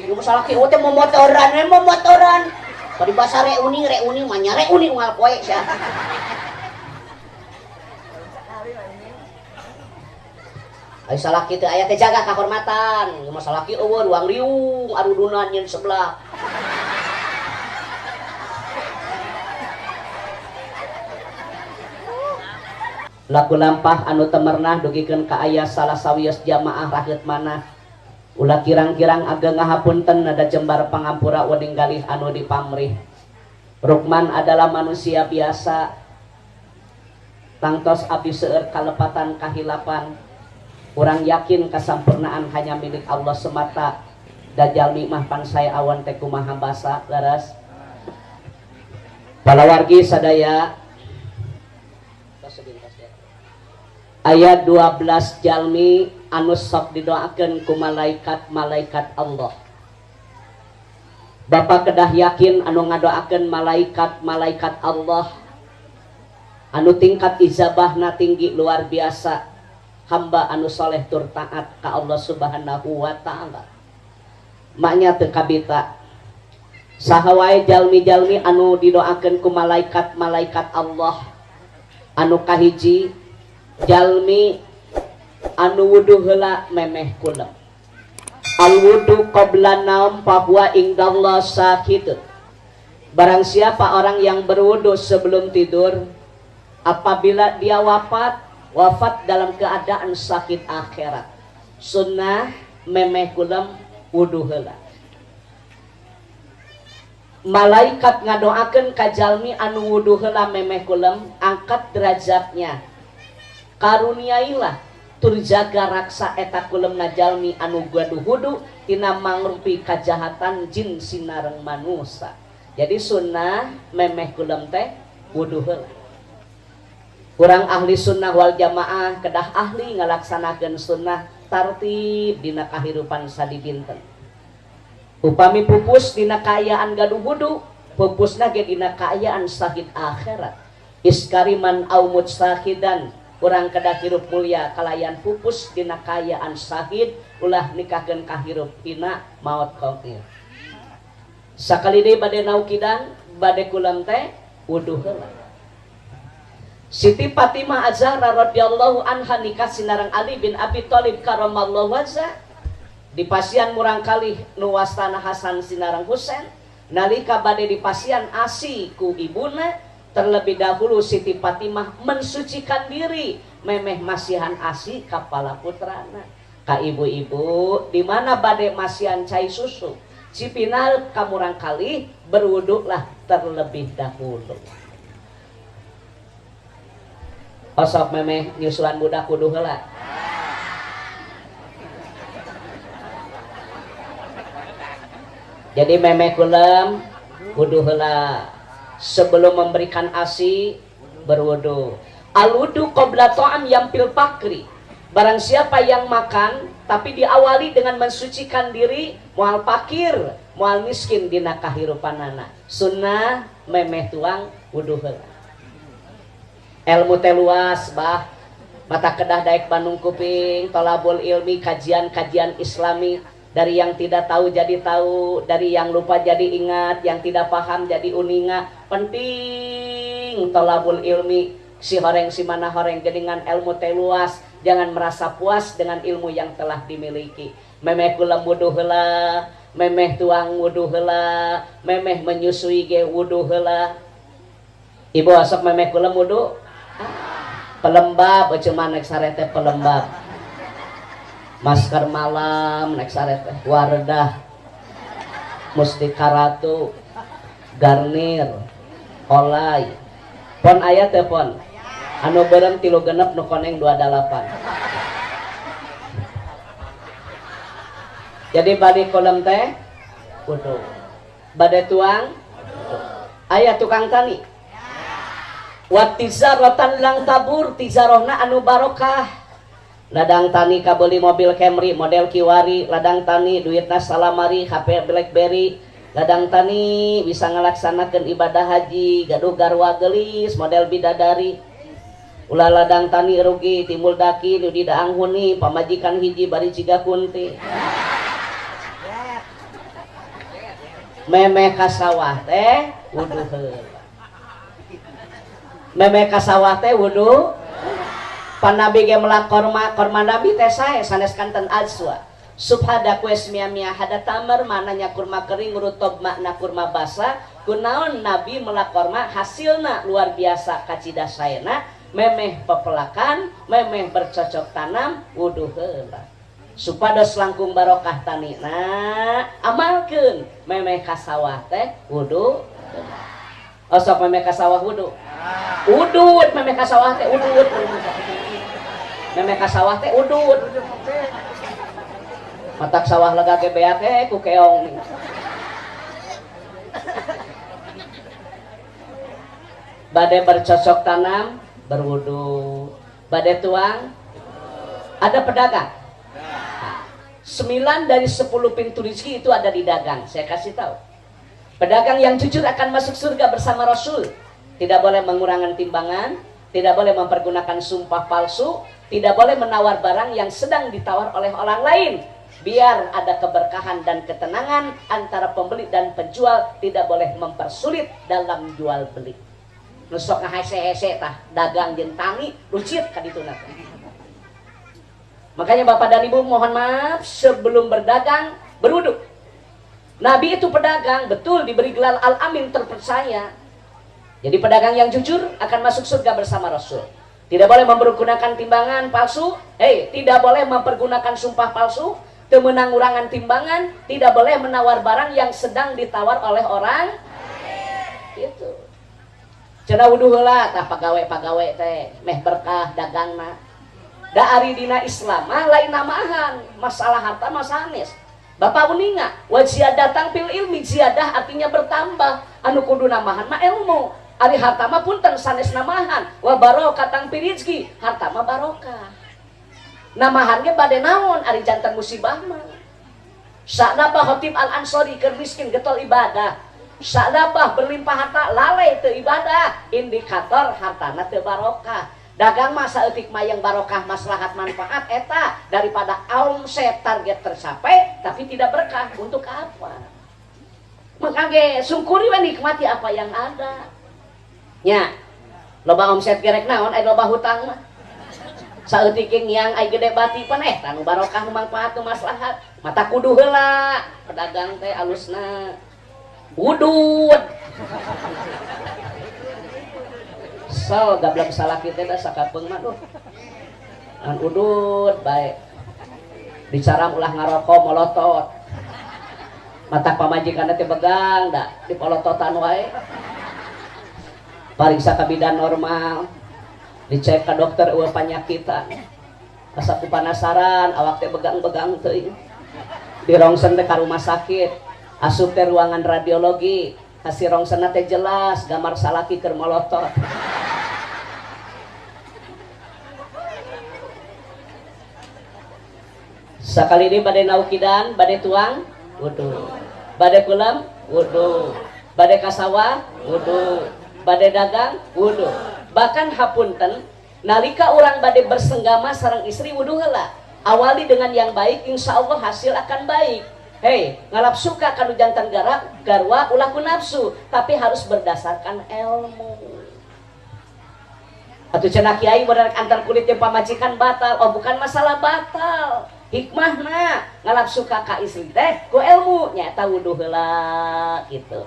Ibu salah ki teh momotoran. Tadi bahasa reuni manya reuni unggal poe sia. Ai salah kitu aya teh jaga kahormatan. Masalah ki eueuh ruang liung arudunan nyeun sebelah. Laku lampah anu temernah dugikeun ka aya salah sawios jamaah rakyat manah ulah kirang-kirang ageng ngahapunten nada jembar pangampura wening galih anu dipamrih. Rukman adalah manusia biasa tangtos abdi seueur kalepatan kahilapan. Urang yakin kasampurnaan hanya milik Allah semata. Dajalmi mah pan saya awan teh kumaha basa leres. Palawargi sadaya ayat 12 jalmi anu sok didoakeun ku malaikat-malaikat Allah. Bapak kedah yakin anu ngadoakeun malaikat-malaikat Allah anu tingkat ijabahna tinggi luar biasa, hamba anu soleh tur taat ka Allah Subhanahu wa taala. Maknya teu kabita saha wae jalmi-jalmi anu didoakeun ku malaikat-malaikat Allah anu kahiji jalmi anu wudu heula memeh kula. Al wudu qabla naum fahuwa indallah sakit. Barang siapa orang yang berwudu sebelum tidur, apabila dia wafat dalam keadaan sakit akhirat, sunnah memeh kula wudu heula. Malaikat ngadoakeun ka jalmi anu wudu heula memeh kula, angkat derajatnya, karuniailah tur jaga raksa eta kulemna jalmi anu gaduh wudu tina mangrupi kajahatan jin sinareng manusia. Jadi sunnah memeh kulem teh wudu heula. Urang ahli sunnah wal jamaah kedah ahli ngalaksanakeun sunnah tartib dina kahirupan sadidinten. Upami pupus dina kaayaan gaduh wudu, pupusna ge dina kaayaan sahid akhirat. Iskariman au mutsahidan, urang kedah hirup mulia kalayan pupus dina kaayaan sahid ulah nikahkeun kahirup dina maut qair. Sakali deui bade naukidan bade kulam teh wudu heula. Siti Fatimah Az-Zahra radhiyallahu anha nikah sinareng Ali bin Abi Thalib karamallahu wajha dipasian murang kalih nu wastana Hasan sinareng Husain nalika bade dipasian asi ku ibuna. Terlebih dahulu Siti Fatimah mensucikan diri memeh masihan asi kepala putrana. Ka ibu-ibu di mana bade masihan cai susu cipinal kamurang kali berwuduklah terlebih dahulu. Osok memeh nyusulan budak wudu heula. Jadi memeh kulem wudu heula. Sebelum memberikan asi berwudu. Al-wudu qabla ta'am yampil pakri. Barang siapa yang makan tapi diawali dengan mensucikan diri, moal pakir, moal miskin dina kahirupanana. Sunnah memeh tuang wudu heula. Ilmu teh luas bah. Mata kedah daek Bandung Kuping, tolabul ilmi, kajian-kajian islami. Dari yang tidak tahu jadi tahu, dari yang lupa jadi ingat, yang tidak paham jadi uninga. Penting tolabul ilmi, si horeng si mana horeng geningan ilmu teh luas. Jangan merasa puas dengan ilmu yang telah dimiliki. Memeh kula wudu heula, memeh tuang wudu heula, memeh menyusui ge wudu heula. Ibu asok memeh kula wudu pelembab, cuman nek sarete pelembab. Masker malam nek sarete Wardah, Mustika Ratu, Garnier, Olay. Pon aya teh pon. Anu beureum 36 nu koneng 28. Jadi bade kolam teh wudu. Bade tuang aya tukang tani. Wat tizaratan lang tabur, tizarohna anu barokah. Ladang tani kabeli mobil Camry model Kiwari, ladang tani duitna salamari HP BlackBerry, ladang tani bisa ngalaksanakeun ibadah haji gaduh garwa gelis model bidadari. Ulah ladang tani rugi timbul daki nu didaang huni pamajikan hiji bari ciga kunti. memeh ka sawah teh wudu heula. Memeh ka sawah teh wudu. Panabi ge melak korma nabi teh sae sanes kanten azwa. Subhada kues mia hada tamar mananya kurma kering rutob makna kurma basah. Kunaon nabi melak korma hasilna luar biasa kacida saena. Memeh pepelakan, memeh bercocok tanam wudu heula. Supados langkung barokah tanina amalkeun memeh ka sawah teh wudu. Osok memeh ka sawah wudu. Udut memeh ka sawah teh udut. Memeh ka sawah teh udut. Matak sawah lega ge bea teh ku keong. Bade bercocok tanam berwudu. Bade tuang ada pedagang. 9 dari 10 pintu rezeki itu ada di dagang. Saya kasih tahu. Pedagang yang jujur akan masuk surga bersama Rasul. Tidak boleh mengurangi timbangan, tidak boleh mempergunakan sumpah palsu, tidak boleh menawar barang yang sedang ditawar oleh orang lain. Biar ada keberkahan dan ketenangan antara pembeli dan penjual, tidak boleh mempersulit dalam jual beli. Nusok ngahese-hese tah dagang jeung tangi lucit ka dituna. Makanya Bapak dan Ibu mohon maaf sebelum berdagang berwudu. Nabi itu pedagang, betul diberi gelar Al-Amin terpercaya. Jadi pedagang yang jujur akan masuk surga bersama Rasul. Tidak boleh mempergunakan timbangan palsu, tidak boleh mempergunakan sumpah palsu, temenang urangan timbangan, tidak boleh menawar barang yang sedang ditawar oleh orang. Itu. Cenah wudu heula tah pagawe-pagawe teh meh berkah dagangna. Da ari dina Islam mah lain namahan, masalah harta mah sanes. Bapak uninga, wa ziyadah tampil ilmi, ziyadah artinya bertambah. Anu kudu namahan mah ilmu. Ari harta mah punten sanes namahan. Wa barokah tampil rizki, harta mah barokah. Namahan ge bade naon ari janten musibah mah. Sa'nabah Khatib Al-Ansori keur miskin getol ibadah. Sa'nabah berlimpah harta lalai teu ibadah, indikator hartana teu barokah. Dagang mah saeutik mayang barokah maslahat manfaat eta daripada omset target tercapai tapi tidak berkah. Untuk apa? Maka ge sungkuri we nikmati apa yang ada. Nya, loba omset gerek naon aya loba hutang mah. Saeutik yang aya gede bati pan tanu barokah manfaat nu maslahat. Mata kudu heula pedagang teh alusna wudud. Sal gablak salaki teh da sakapeung mah duh. An udud bae. Bicara ulah ngarokok molotot. Mata pamajikan teh begang da dipolototan wae. Pariksa ka bidan normal. Dicek ka dokter eueuh panyakitan. Asa ku panasaran awak teh begang-begang teuing. Dirongsen teh ka rumah sakit. Asup teh ruangan radiologi. Hasil rongsena teh jelas gambar salaki keur molotot. Sakali ini badai naukidan, badai tuang, wudu. Badai kulam, wudu. Badai kasawa, wudu. Badai dagang, wudu. Bahkan hapunten, nalika orang badai bersenggama sareng istri wudu heula. Awali dengan yang baik, insya Allah hasil akan baik. Ngalap suka kanu jantan garwa ulah ku nafsu, tapi harus berdasarkan ilmu. Atuh cenah kiai bener antar kulit jeung pamajikan batal, oh bukan masalah batal. Hikmahna ngalap suka ka istri teh ku ilmu nyata wudu heula gitu.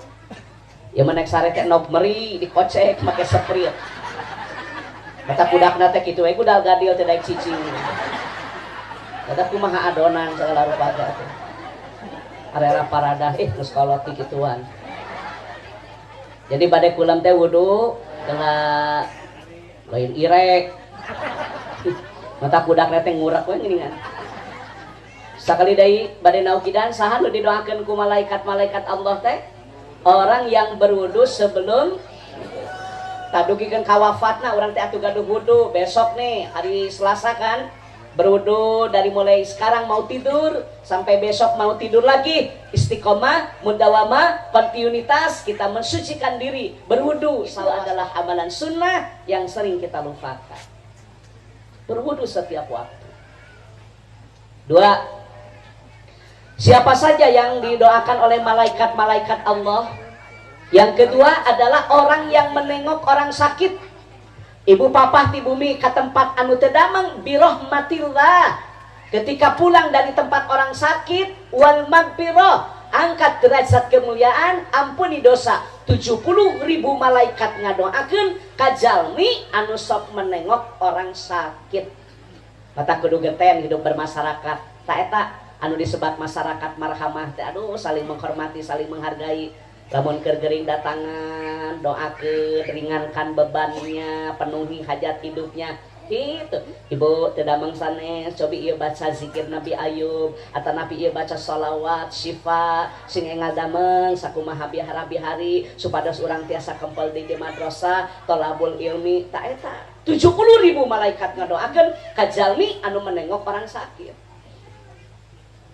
Ya menek sare teh nob meri dikocek make sprit. Kata budakna teh kitu we kudal gadil teh daek cicing. Kata kumaha adonan segala rupa teh. Arera paradah geus kolot ti kituan. Jadi bade kulam teh wudu telah lain irek. Mata budakna teh ngurek we geuningan. Sakali deui bade naukidan saha nu didoakeun ku malaikat-malaikat Allah teh? Orang yang berwudu sebelum tadugikeun ka wafatna urang teh atuh gaduh wudu besok nih hari Selasa kan berwudu dari mulai sekarang mau tidur sampai besok mau tidur lagi istiqomah mudawamah kontinuitas kita mensucikan diri berwudu salah adalah amalan sunnah yang sering kita lupakan. Berwudu setiap waktu. 2. Siapa saja yang didoakan oleh malaikat-malaikat Allah? Yang kedua adalah orang yang menengok orang sakit. Ibu papa di bumi ke tempat anu tedamang birahmatillah. Ketika pulang dari tempat orang sakit, wal magfirah, angkat derajat kemuliaan, ampuni dosa. 70.000 malaikat ngadoakeun ka jalmi anu sok menengok orang sakit. Mata kudu geten hidup bermasyarakat. Tak eta anu disebat masyarakat marhamah teh, aduh saling menghormati, saling menghargai. Lamun keur gering datangan, doakeun, ringankan bebannya, penuhi hajat hidupnya. Itu ibu teu damang sanes, cobi ieu baca zikir Nabi Ayub atau Nabi ieu baca sholawat syifa sing engal dameng sakumaha bihari supados urang tiasa kempel di madrasah tholabul ilmi. Tak eta 70.000 malaikat ngadoakeun ka jalmi anu menengok orang sakit.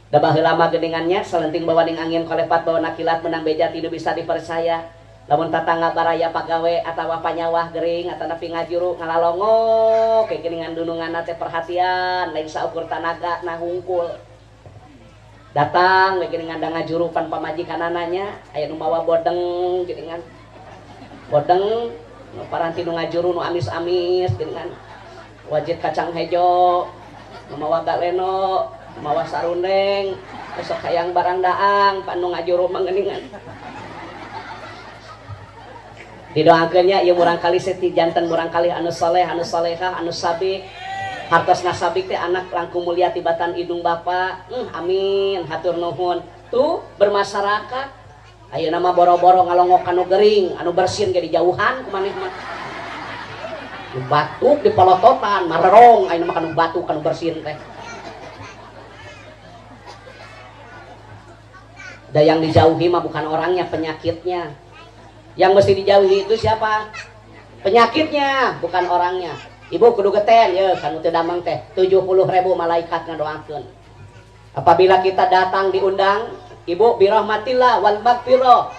Da baheula mah geuningannya salenting bawaning angin kolepat bawa nakilat menang beja tidu bisa dipercaya. Lamun tatangga baraya pagawe atawa panyawah gering atau napi ngajuru ngalalongo kayak geuningan dununganna teh perhatian lain saukur tanaga nah hungkul. Datang we geuningan da ngajuru pan pamajikanananya aya nu mawa bodeng geuningan. Bodeng nu paranti nu ngajuru nu amis-amis geuningan. Wajib kacang hejo, nu mawa galeno, mawa sarundeng, besok hayang barang daang pan nu ngajuru mangeuningan. Didoakeunnya ieu murang kali seti janten murang kali anu soleh anu solehah anu sabik hartosna sabik teh anak langkung mulia tibatan idung bapa. Amin hatur nuhun. Tuh bermasyarakat ayeuna mah boro-boro ngalongok anu gering anu bersin ge dijauhan kumaneh mah batuk di polototan marerong ayeuna mah kanu batuk kanu bersin teh. Da yang dijauhi mah bukan orangnya, penyakitnya. Yang mesti dijauhi itu siapa? Penyakitnya, bukan orangnya. Ibu kudu geten ya, kanu teu damang teh 70.000 malaikat ngadoakeun. Apabila kita datang diundang, ibu birahmatillah wal magfirah.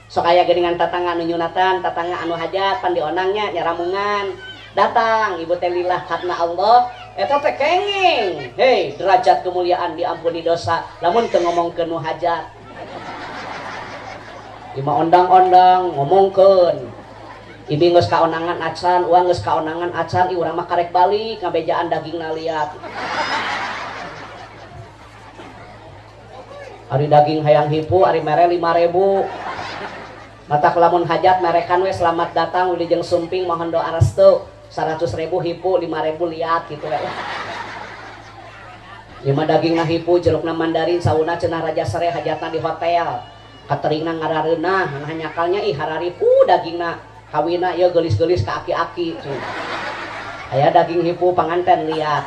Sok aya geuningan tatangga anu nyunatan, tatangga anu hajat pan dionangnya nyaramungan. Datang ibu teh lillah karena Allah, eta teh kenging. Hei, derajat kemuliaan diampuni dosa lamun teu ngomongkeun nu hajat. Ima ondang-ondang ngomongkeun ibi geus kaonangan acan uang geus kaonangan acan urang mah karek balik ngabejaan dagingna liat ari daging hayang hipu ari mere 5.000 mata lamun hajat merekan we selamat datang wilujeng sumping mohon doa restu 100.000 hipu 5.000 liat gitu we lima dagingna hipu jerukna mandarin sauna cenah raja sere hajatna di hotel kateringna ngarareunah nah nyakalnya ih hararipu dagingna kawina ieu geulis-geulis ka aki-aki aya daging hipu panganten liat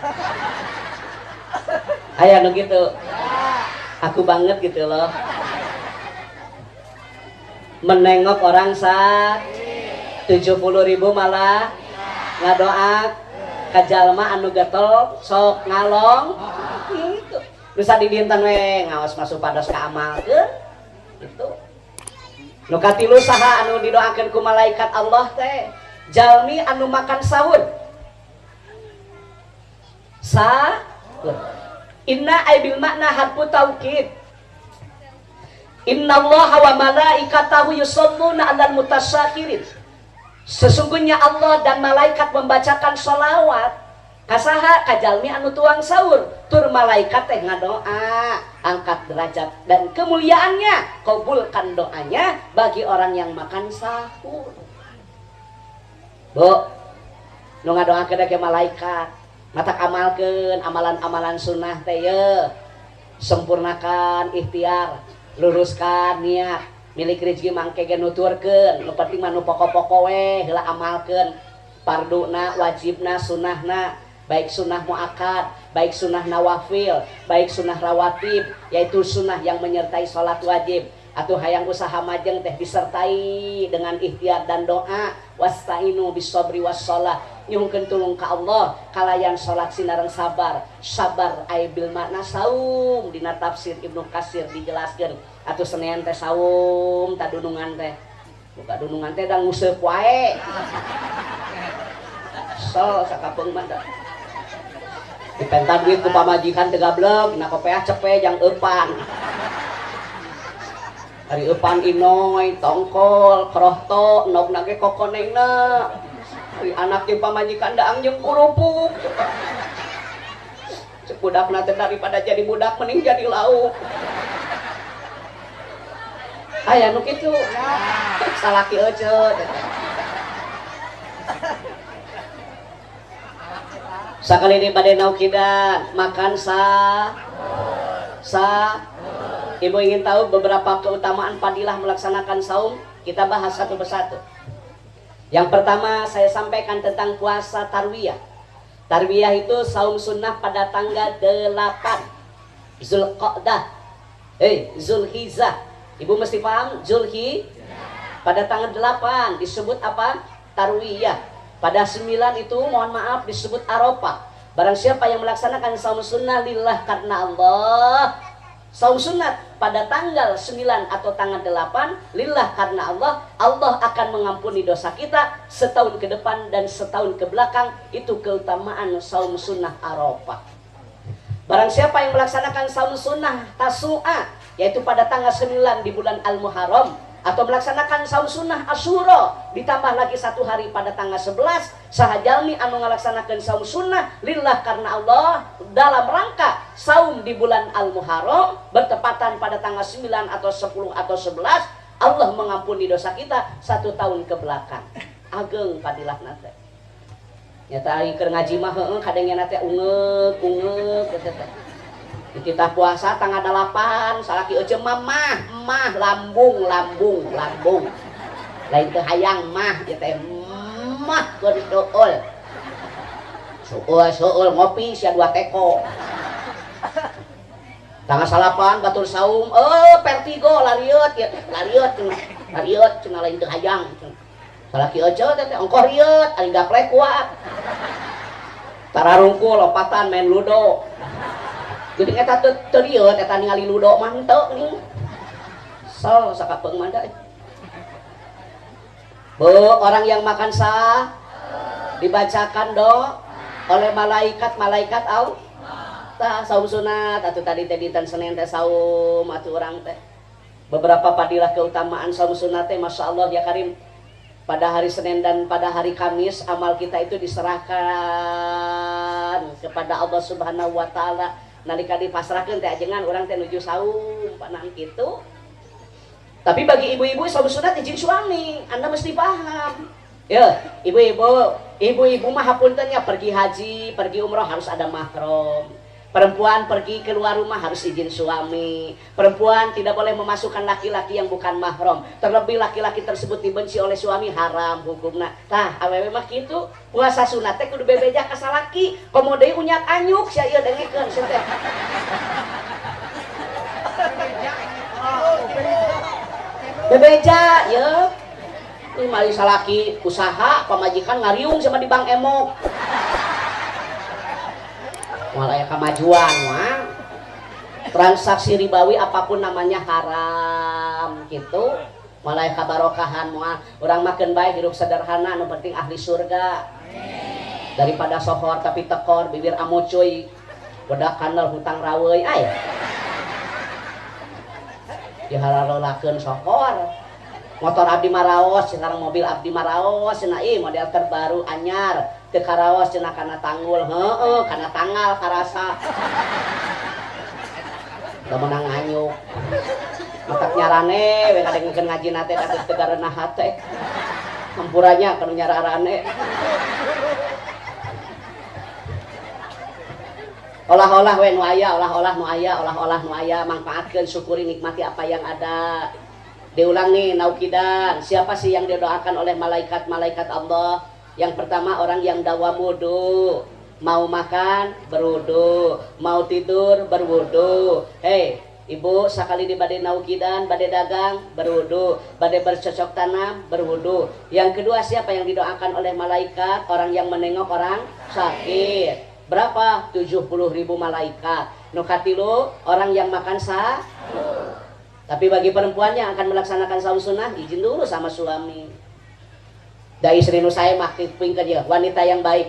aya nu gitu aku banget gitu loh menengok orang sakit 70.000 malah ngadoa ka jalma anu getol sok ngalong gitu bisa didinten we ngaos masuk pados ka amalkeun itu nu katilu saha anu didoakeun ku malaikat Allah teh jalmi anu makan sahur inna aibil makna harfu taukid innallaha wa malaikatahu yusholluna 'alal mutasyakirin sesungguhnya Allah dan malaikat membacakan sholawat kasaha kajalmi anu tuang sahur tur malaikat teh ngadoa angkat derajat dan kemuliaannya kabulkan doanya bagi orang yang makan sahur. Bu nu ngadoakeun ke malaikat mata amalkeun amalan-amalan sunnah teh ye sempurnakan ikhtiar luruskan niat milik rezeki mangke ge nuturkeun nu penting mah nu pokok-pokok we heula amalkeun farduna wajibna sunnahna baik sunnah muakkad, baik sunnah nawafil, baik sunnah rawatib, yaitu sunnah yang menyertai sholat wajib. Atuh hayang usaha majeng teh disertai dengan ikhtiar dan doa. Wasta'inu bisobri wassalah, nyuhkeun tulung ka Allah kalayan sholat sinareng sabar. Sabar ai bil makna saum dina tafsir Ibnu Katsir dijelaskeun. Atuh Senean teh saum tadunungan teh. Buka dunungan teh da nguseup wae. So sakapeung mah dipenta duit ku pamajikan tegablek na kopea cepe jang eupan hari eupan inoy tongkol krohto nog nage kokonengna hari anak di pamajikan daang jeung kurupuk budak nanti daripada jadi budak mending jadi lauk aya nu kitu salaki ece sakali di bade naukidan makan ibu ingin tahu beberapa keutamaan fadilah melaksanakan saum, kita bahas satu persatu. Yang pertama saya sampaikan tentang puasa tarwiyah. Tarwiyah itu saum sunnah pada tanggal 8 Zulqa'dah Zulhijjah. Ibu mesti paham pada tanggal 8 disebut apa? Tarwiyah. Pada 9 itu mohon maaf disebut Arafah. Barang siapa yang melaksanakan saum sunnah lillah karena Allah, saum sunat pada tanggal 9 atau tanggal 8 lillah karena Allah, Allah akan mengampuni dosa kita setahun ke depan dan setahun ke belakang. Itu keutamaan saum sunnah Arafah. Barang siapa yang melaksanakan saum sunnah Tasu'a, yaitu pada tanggal 9 di bulan Al-Muharram, atau melaksanakan saum sunnah Asyura ditambah lagi satu hari pada tanggal 11, sahajalmi anu ngalaksanakeun saum sunnah lillah karena Allah dalam rangka saum di bulan Al-Muharram bertepatan pada tanggal 9 atau 10 atau 11, Allah mengampuni dosa kita satu tahun ke belakang. Ageng fadilah nate nyata keur ngaji mah heueuh kadengna teh ungek kita puasa tanggal 8 salaki ece mah lambung lain teh hayang mah ieu teh mah keur suul ngopi sia 2 teko tanggal 8 batur saum vertigo lariut cenah lain teh hayang salaki ece teh ongkoh riut ari gaplek kuat tararungkul lopatan main ludo. Jadi eta teu rieu eta ningali ludo mah henteu nih. Sol sakapeung mah da. Orang yang makan dibacakan oleh malaikat Allah. Tah saum sunat atuh tadi teh dinten Senin teh saum atuh urang teh. Beberapa fadilah keutamaan saum sunat teh masyaallah ya karim. Pada hari Senin dan pada hari Kamis amal kita itu diserahkan kepada Allah Subhanahu wa taala. Nalika dipasrahkeun teh ajengan urang teh nuju saum panah kitu. Tapi bagi ibu-ibu saum sunat izin suami, Anda mesti paham. Ya, ibu-ibu mah hapunten ya pergi haji, pergi umroh harus ada mahram. Perempuan pergi keluar rumah harus izin suami. Perempuan tidak boleh memasukkan laki-laki yang bukan mahram. Terlebih laki-laki tersebut dibenci oleh suami, haram hukumna. Tah awewe mah kitu. Puasa sunat teh kudu bebeja ka salaki. Komo deui unyat anyuk sia ieu dengekeun sia teh. Bebeja ya. Ini mari salaki usaha pamajikan ngariung sama di Bank Emok. Malah kemajuan wah. Transaksi ribawi apapun namanya haram gitu. Malah kabarokahan moal urang makan baik hidup sederhana anu penting ahli surga. Daripada sohor tapi tekor bibir amocoy bedak kandel hutang raweuy ay. Dihalalolakeun sohor. Motor abdi maraos sekarang mobil abdi maraos cenah ieu model terbaru anyar teu karaos cenah kana tanggul heueuh kana tanggal karasa da menang nganyuk matak nyarane we kadengkeun ngajina teh da tegarana hate hampuranya kana nyararane olah-olah we nu aya olah-olah nu aya manfaatkeun syukuri nikmati apa yang ada. Diulang nih naukidan, siapa sih yang didoakan oleh malaikat-malaikat Allah? Yang pertama orang yang dawam wudu, mau makan berwudu, mau tidur berwudu. Hei ibu sakali di bade naukidan, bade dagang berwudu, bade bercocok tanam berwudu. Yang kedua siapa yang didoakan oleh malaikat? Orang yang menengok orang sakit. Berapa? 70.000 malaikat. Nukatilu orang yang makan sahur. Tapi bagi perempuan yang akan melaksanakan saum sunnah izin dulu sama suami. Da istri nu sae mah pingkeun wanita yang baik.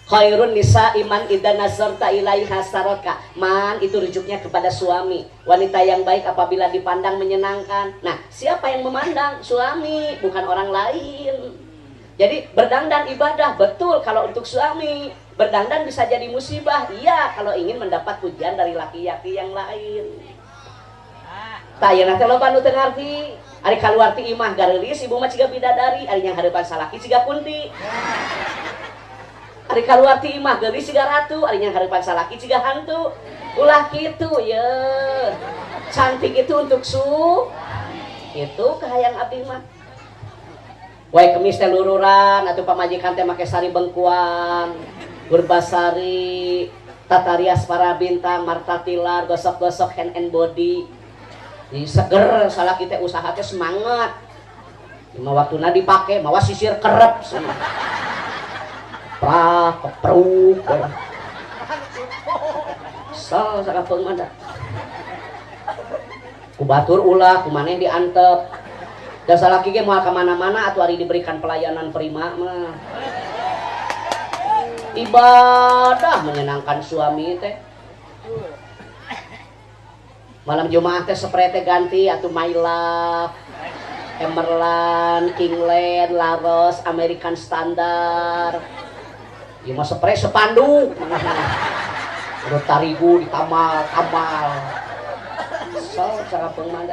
Khairun nisa iman idza nazarta ilaiha saraka. Man itu rujuknya kepada suami. Wanita yang baik apabila dipandang menyenangkan. Nah, siapa yang memandang? Suami, bukan orang lain. Jadi berdandan ibadah, betul kalau untuk suami. Berdandan bisa jadi musibah, iya kalau ingin mendapat pujian dari laki-laki yang lain. Tayana teh loba nu teu ngarti. Ari kaluarti imah gareulis ibu mah ciga bidadari, ari yang hareupan salaki ciga kunti. Ari kaluarti imah geulis ciga ratu, ari yang hareupan salaki ciga hantu. Ulah kitu ye. Cantik itu untuk itu kahayang abdi mah. Wae kemis teh lururan atuh pamajikan teh make sari bengkuang, gurbasari, tatarias para bintang, marta tilar, gosok-gosok hand and body. Jadi seger salaki teh usaha teh semangat. Lima waktuna dipake mawa sisir kerep semua. Prak, kepruk. Sal sakapeung mah da. Ku batur ulah, ku maneh diantep. Dan salaki ge moal ka mana-mana atuh ari diberikan pelayanan prima mah. Ibadah menyenangkan suami teh. Malam Jumat teh spray teh ganti atuh My Love, Emerald, Kingland, Laros, American Standard. Ieu mah spray sepandu. Udah tarigu ditamal. So sarapeung mah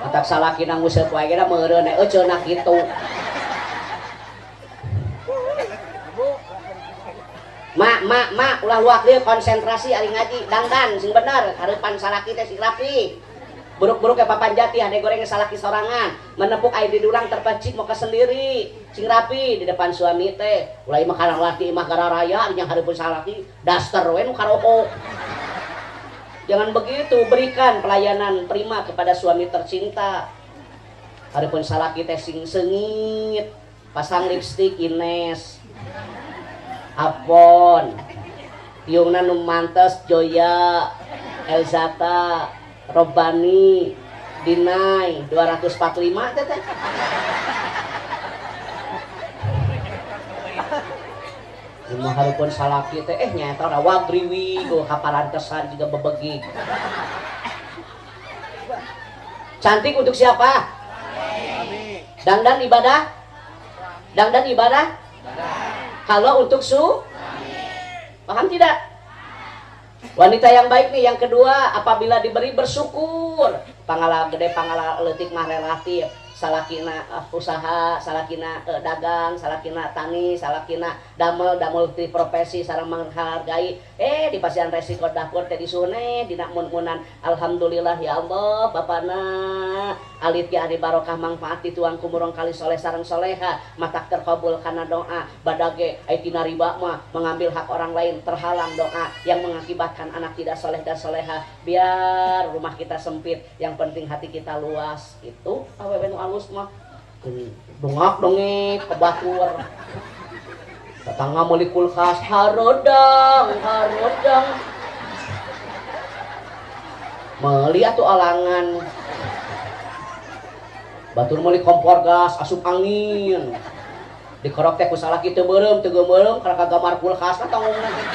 matak salaki nang nguseup wae ge da meureun cenah kitu. Mak, ulah luak dia konsentrasi ari ngaji, dangdan sing bener, hareupan salaki teh sing rapi. Buruk-buruk ke papan jati, hade goreng salaki sorangan, menepuk air di dulang terpecik mau ke sendiri, sing rapi di depan suami teh. Ulah imah kana laki imah gara raya, yang hareupeun salaki, daster we nu karoko. Jangan begitu, berikan pelayanan prima kepada suami tercinta. Hareupeun salaki teh sing sengit, pasang lipstik Ines. Apon tiungna nu mantes Joya, Elzata, Robani, Dinai 245 teh. Imah hareupeun salaki teh nyaeta wagriwi go kaparantesan juga bebegik. Cantik untuk siapa? Dangdan ibadah? Dangdan ibadah? Kalau untuk paham tidak? Wanita yang baik nih yang kedua apabila diberi bersyukur. Pangala gede pangala leutik mah relatif. Salakina usaha, salakina dagang, salakina tani, salakina damel ti profesi sareng menghargai. Di pasian resiko dapur teh disune dina mun-munan alhamdulillah ya Allah bapana alit ge ari barokah manfaat dituang kumurong kali soleh sareng soleha matak terkabul kana doa badage ai tina riba mah mengambil hak orang lain terhalang doa yang mengakibatkan anak tidak soleh dan soleha. Biar rumah kita sempit yang penting hati kita luas. Itu awewe nu alus mah dongak dongek ke batur tetangga meuli kulkas harodang meuli atuh alangan batur meuli kompor gas asup angin dikorok teh ku salaki teu beureum teu geumeum kana kagamar kulkas tangungna teh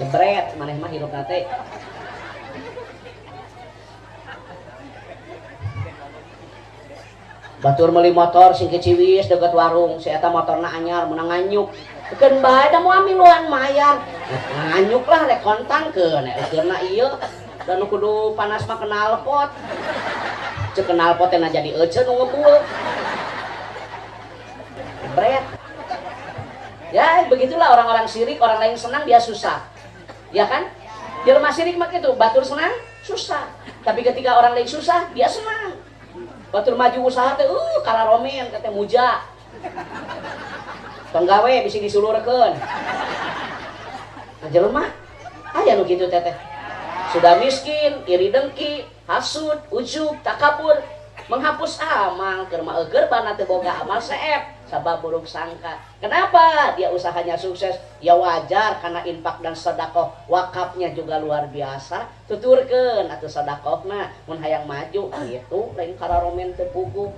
jebret maneh mah hirupna teh. Batur meuli motor sing keciwis deket warung, si eta motorna anyar menang nganyuk. Keun bae da moal miluan mayar. Nganyuk lah rek kontangkeun, eukeurna ieu. Da nu kudu panas mah knalpot. Ceuk knalpot teh na jadi euceun nu ngebul. Bret. Ya, begitulah orang-orang syirik, orang lain senang dia susah. Ya kan? Jelema syirik mah kitu, batur senang, susah. Tapi ketika orang lain susah, dia senang. Batur maju usaha teh kalaromen kata muja. Tong gawe bisi disulurkeun. Nah jelema aya nu kitu teh. Sudah miskin, iri dengki, hasud, ujub, takabur, menghapus amal keur mah eueur bana teu boga amal seep sabab buruk sangka. Kenapa dia usahanya sukses? Ya wajar karena infak dan sedekah, wakafnya juga luar biasa. Tuturkeun atuh sedekahna mun hayang maju kitu lain kararomen teu puguh.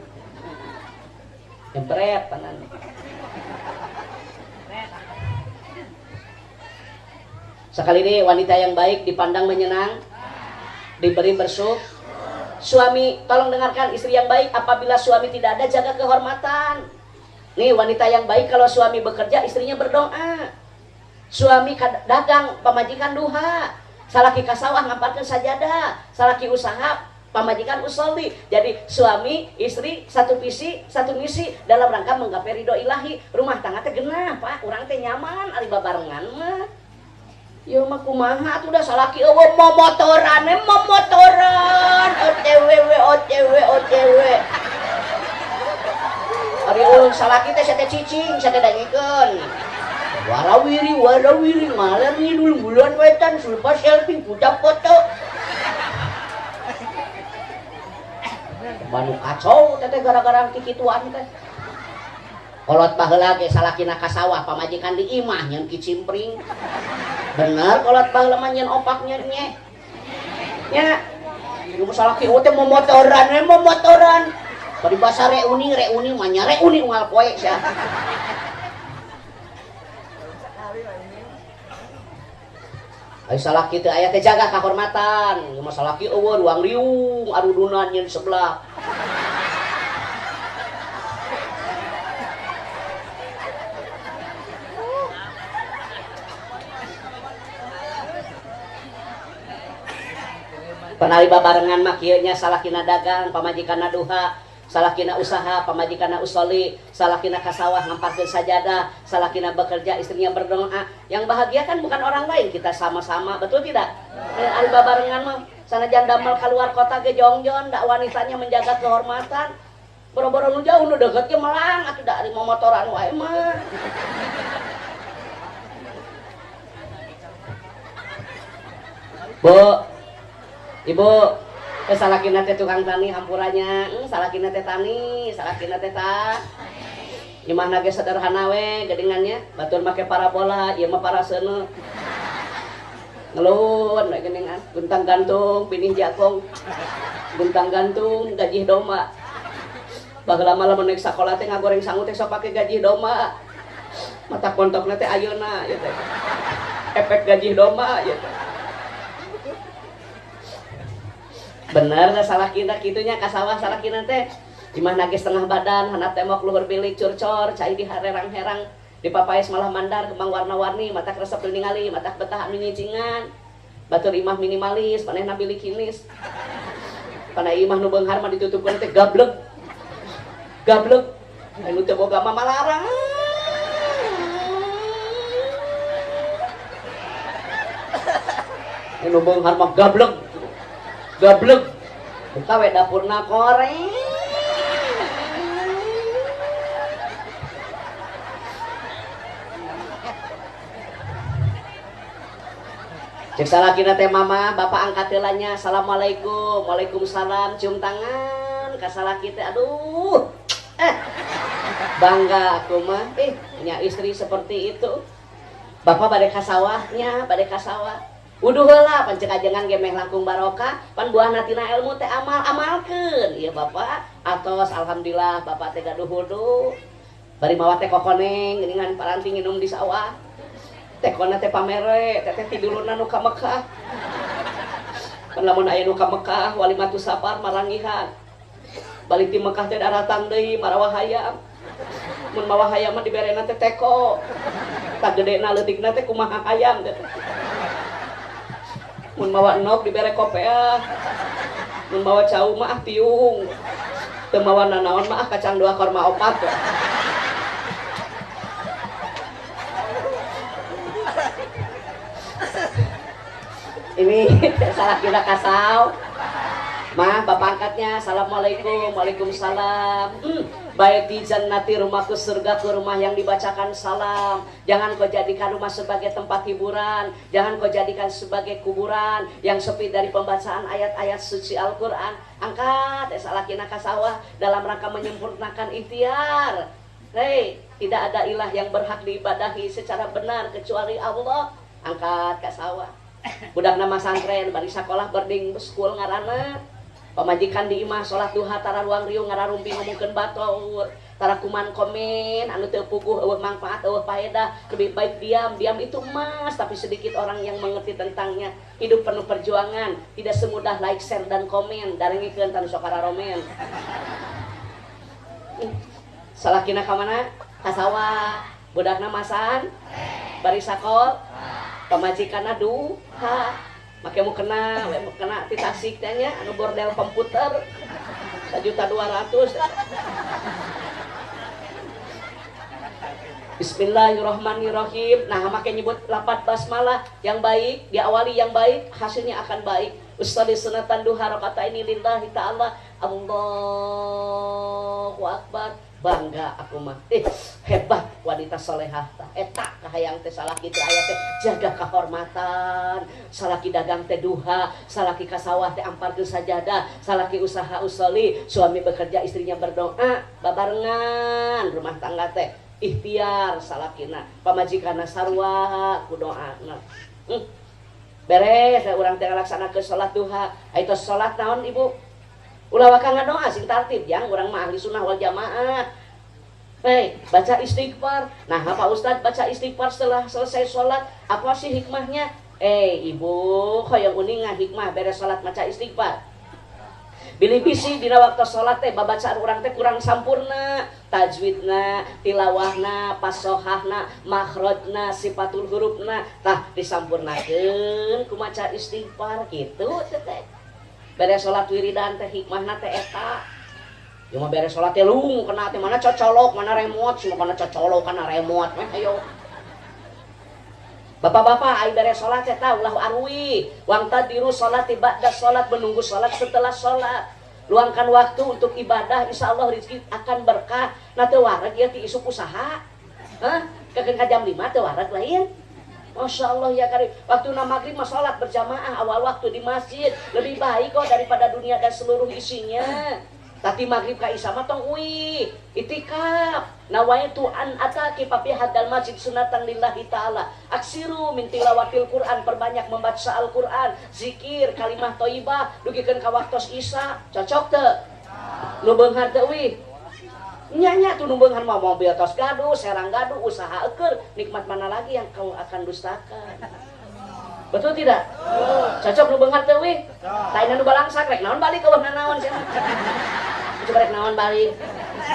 Jebret tenan. Sekali ini wanita yang baik dipandang menyenang, diberi bersyukur. Suami, tolong dengarkan, istri yang baik apabila suami tidak ada jaga kehormatan. Nih wanita yang baik kalau suami bekerja istrinya berdoa. Suami dagang pamajikan duha, salaki kasawah ngamparkeun sajadah, salaki usaha pamajikan usolli. Jadi suami istri satu visi satu misi dalam rangka menggapai ridho ilahi. Rumah tangga teh genah Pak, urang teh nyaman ari babarengan mah. Yo mah kumaha atuh da salaki eueuh momotoran OTW. Ari ulun salaki teh sate cicing sate dangikeun. Warawiri ngaler ngidul bulan wetan sulpa selfie puja foto. Banu kacau teteh gara-gara kikituan teh. Kolot baheula ge salakina ka sawah pamajikan di imah nyeun kicimpring. Bener kolot baheula mah nyeun opaknya nya. Nya. Ieu salaki teh momotoran. Bari basa reuni mah nya reuni unggal poe sia. Ai salaki teh aya teh jaga kahormatan. Ieu mah salaki eueuh ruang riung arudunan nyeun sebelah. Penari babarengan mah kieu nya salakina dagang pamajikanna duha, salakina usaha pamajikanna usolli, salakina kasawah ngamparkeun sajadah, salakina bekerja istrinya berdoa. Yang bahagia kan bukan orang lain, kita sama-sama, betul tidak? Ari babarengan mah sanajan damel keluar kota ge jongjon, dak wanitanya menjaga kehormatan. Boro-boro nu jauh nu deukeut ge melang atuh da ari momotoran wae mah. Bu, Ibu, salakina teh tukang tani hampurannya, salakina teh tani, salakina teh tah. Imah ge sederhana we gedengannya, batur make parabola, ieu mah paraseuna. Ngeluhun we geningan, guntang gantung, pinih jakong. Guntang gantung, gaji domba. Baheula mah lamun naik sakola teh ngagoreng sangu teh sok pake gaji domba. Mata kontokna teh ayeuna ieu teh. Efek gaji domba ieu teh. Bener salakina kitunya kasawah salakina teh imah nage setengah badan handap temok luhur bilik curcor cai di herang-herang di papais malah mandar kembang warna-warni mata resep ningali mata betah minicingan batur imah minimalis panehna bilik kinis pana imah nu beunghar mah ditutupkeun teh gablek anu teu boga mah malarang anu beunghar mah gablek buka we dapurna koreng cek salakina teh mama bapak angkat heulanya assalamualaikum waalaikumsalam cium tangan ka salaki teh aduh bangga aku mah punya istri seperti itu bapak bade ka sawahnya bade ka sawah wuduh heula pan cek ajengan ge meh langkung barokah pan buahna tina ilmu teh amalkeun ieu bapak atos alhamdulillah bapak teh gaduh wudu bari mawa teh kokoneng geuningan paranti nginum di sawah teh kona teh pamere teh tiduluna nu ka Mekah pan lamun aya nu ka Mekah walimatu safar marangihan balik ti Mekah teh daratang deui marawah hayam mun mawa hayam mah diberena teh teko tak gedena leutikna teh kumaha hayam teh mun mawa enok dibere kopea mun mawa cau mah tiung teu mawa nanaon mah kacang dua korma opat ini salah kira kasau mah bapak angkatnya assalamualaikum waalaikumsalam baik di jannati rumahku surgaku rumah yang dibacakan salam jangan kau jadikan rumah sebagai tempat hiburan jangan kau jadikan sebagai kuburan yang sepi dari pembacaan ayat-ayat suci Al-Quran angkat salakina kasawah dalam rangka menyempurnakan ikhtiar tidak ada ilah yang berhak diibadahi secara benar kecuali Allah angkat kasawah budak nama santren bari sekolah berding school ngaranna pamajikan di imah sholat duha tara ruang riung ngararumpi ngomongkeun batur tara kuman komen anu teu puguh eueuh manfaat eueuh faedah, lebih baik diam. Diam itu emas, tapi sedikit orang yang mengerti tentangnya. Hidup penuh perjuangan, tidak semudah like, share dan komen. Darengikeun tanu sok kararomen. Salakina ka mana? Ka sawah. Budakna masan, bari sakol, pamajikanna duha. Make mau kena ti Tasik teh nya anu bordel komputer 1.200.000. Bismillahirrahmanirrahim. Nah, make nyebut lapat basmalah yang baik, diawali yang baik, hasilnya akan baik. Ustadi sunatan duha rakaat ini lillahi ta'ala. Allahu akbar. Bangga aku mah. Hebat wanita solehah tah. Eta kahayang teh salaki teh aya teh jaga kehormatan. Salaki dagang teh duha, salaki ka sawah teh amparkeun sajadah, salaki usaha usoli, suami bekerja istrinya berdoa, babarengan rumah tangga teh ikhtiar salakina, pamajikanna sarua ku doana. Beres urang teh ngalaksanakeun salat duha. Aya salat naon Ibu? Ulah wakang ngadoa sing tartib yang urang mah ahli sunnah wal jamaah. Baca istighfar. Nah, apa Ustaz baca istighfar setelah selesai sholat? Apa sih hikmahnya? Ibu, hoyong uning hikmah beres sholat baca istighfar. Bilih bisi dina waktu sholat teh babacaan urang teh kurang sampurna, tajwidna, tilawahna, pasohahna, makhrajna, sifatul hurufna, tah disampurnakeun ku maca istighfar kitu teh. Beres sholat wiridan teh hikmahna teh eta. Ya mah beres sholat teh lung kena teh mana cocolok mana remote, semua kana cocolok kana remote mah ayo. Bapak-bapak ai beres sholat teh tah ulah arwi, wang tadiru sholat ba'da sholat, menunggu sholat setelah sholat. Luangkan waktu untuk ibadah, insyaallah rezeki akan berkah. Na teu wareg ieu ti isuk usaha. Kekeun ka jam 5 teu wareg lain. Masya Allah ya karim. Waktu maghrib mah sholat berjamaah awal waktu di masjid lebih baik kok daripada dunia dan seluruh isinya. Tapi maghrib ka isya mah tong itikaf. Nawaitu an ataki papi hadal masjid sunatan lillahi ta'ala. Aksiru min tilawatil Quran, perbanyak membaca Al-Quran, zikir, kalimah thayyibah, dugikeun ka waktos isya. Cocok teu? Nu beunghar teu wih? Nyanya tuh numbengan mau mobil tos gaduh, serang gaduh, usaha eker, nikmat mana lagi yang kau akan dustakan? Betul tidak? Cocok numbengan teh wih? Taina nu balangsak rek naon balik eueuh naon cenah. Coba rek naon balik.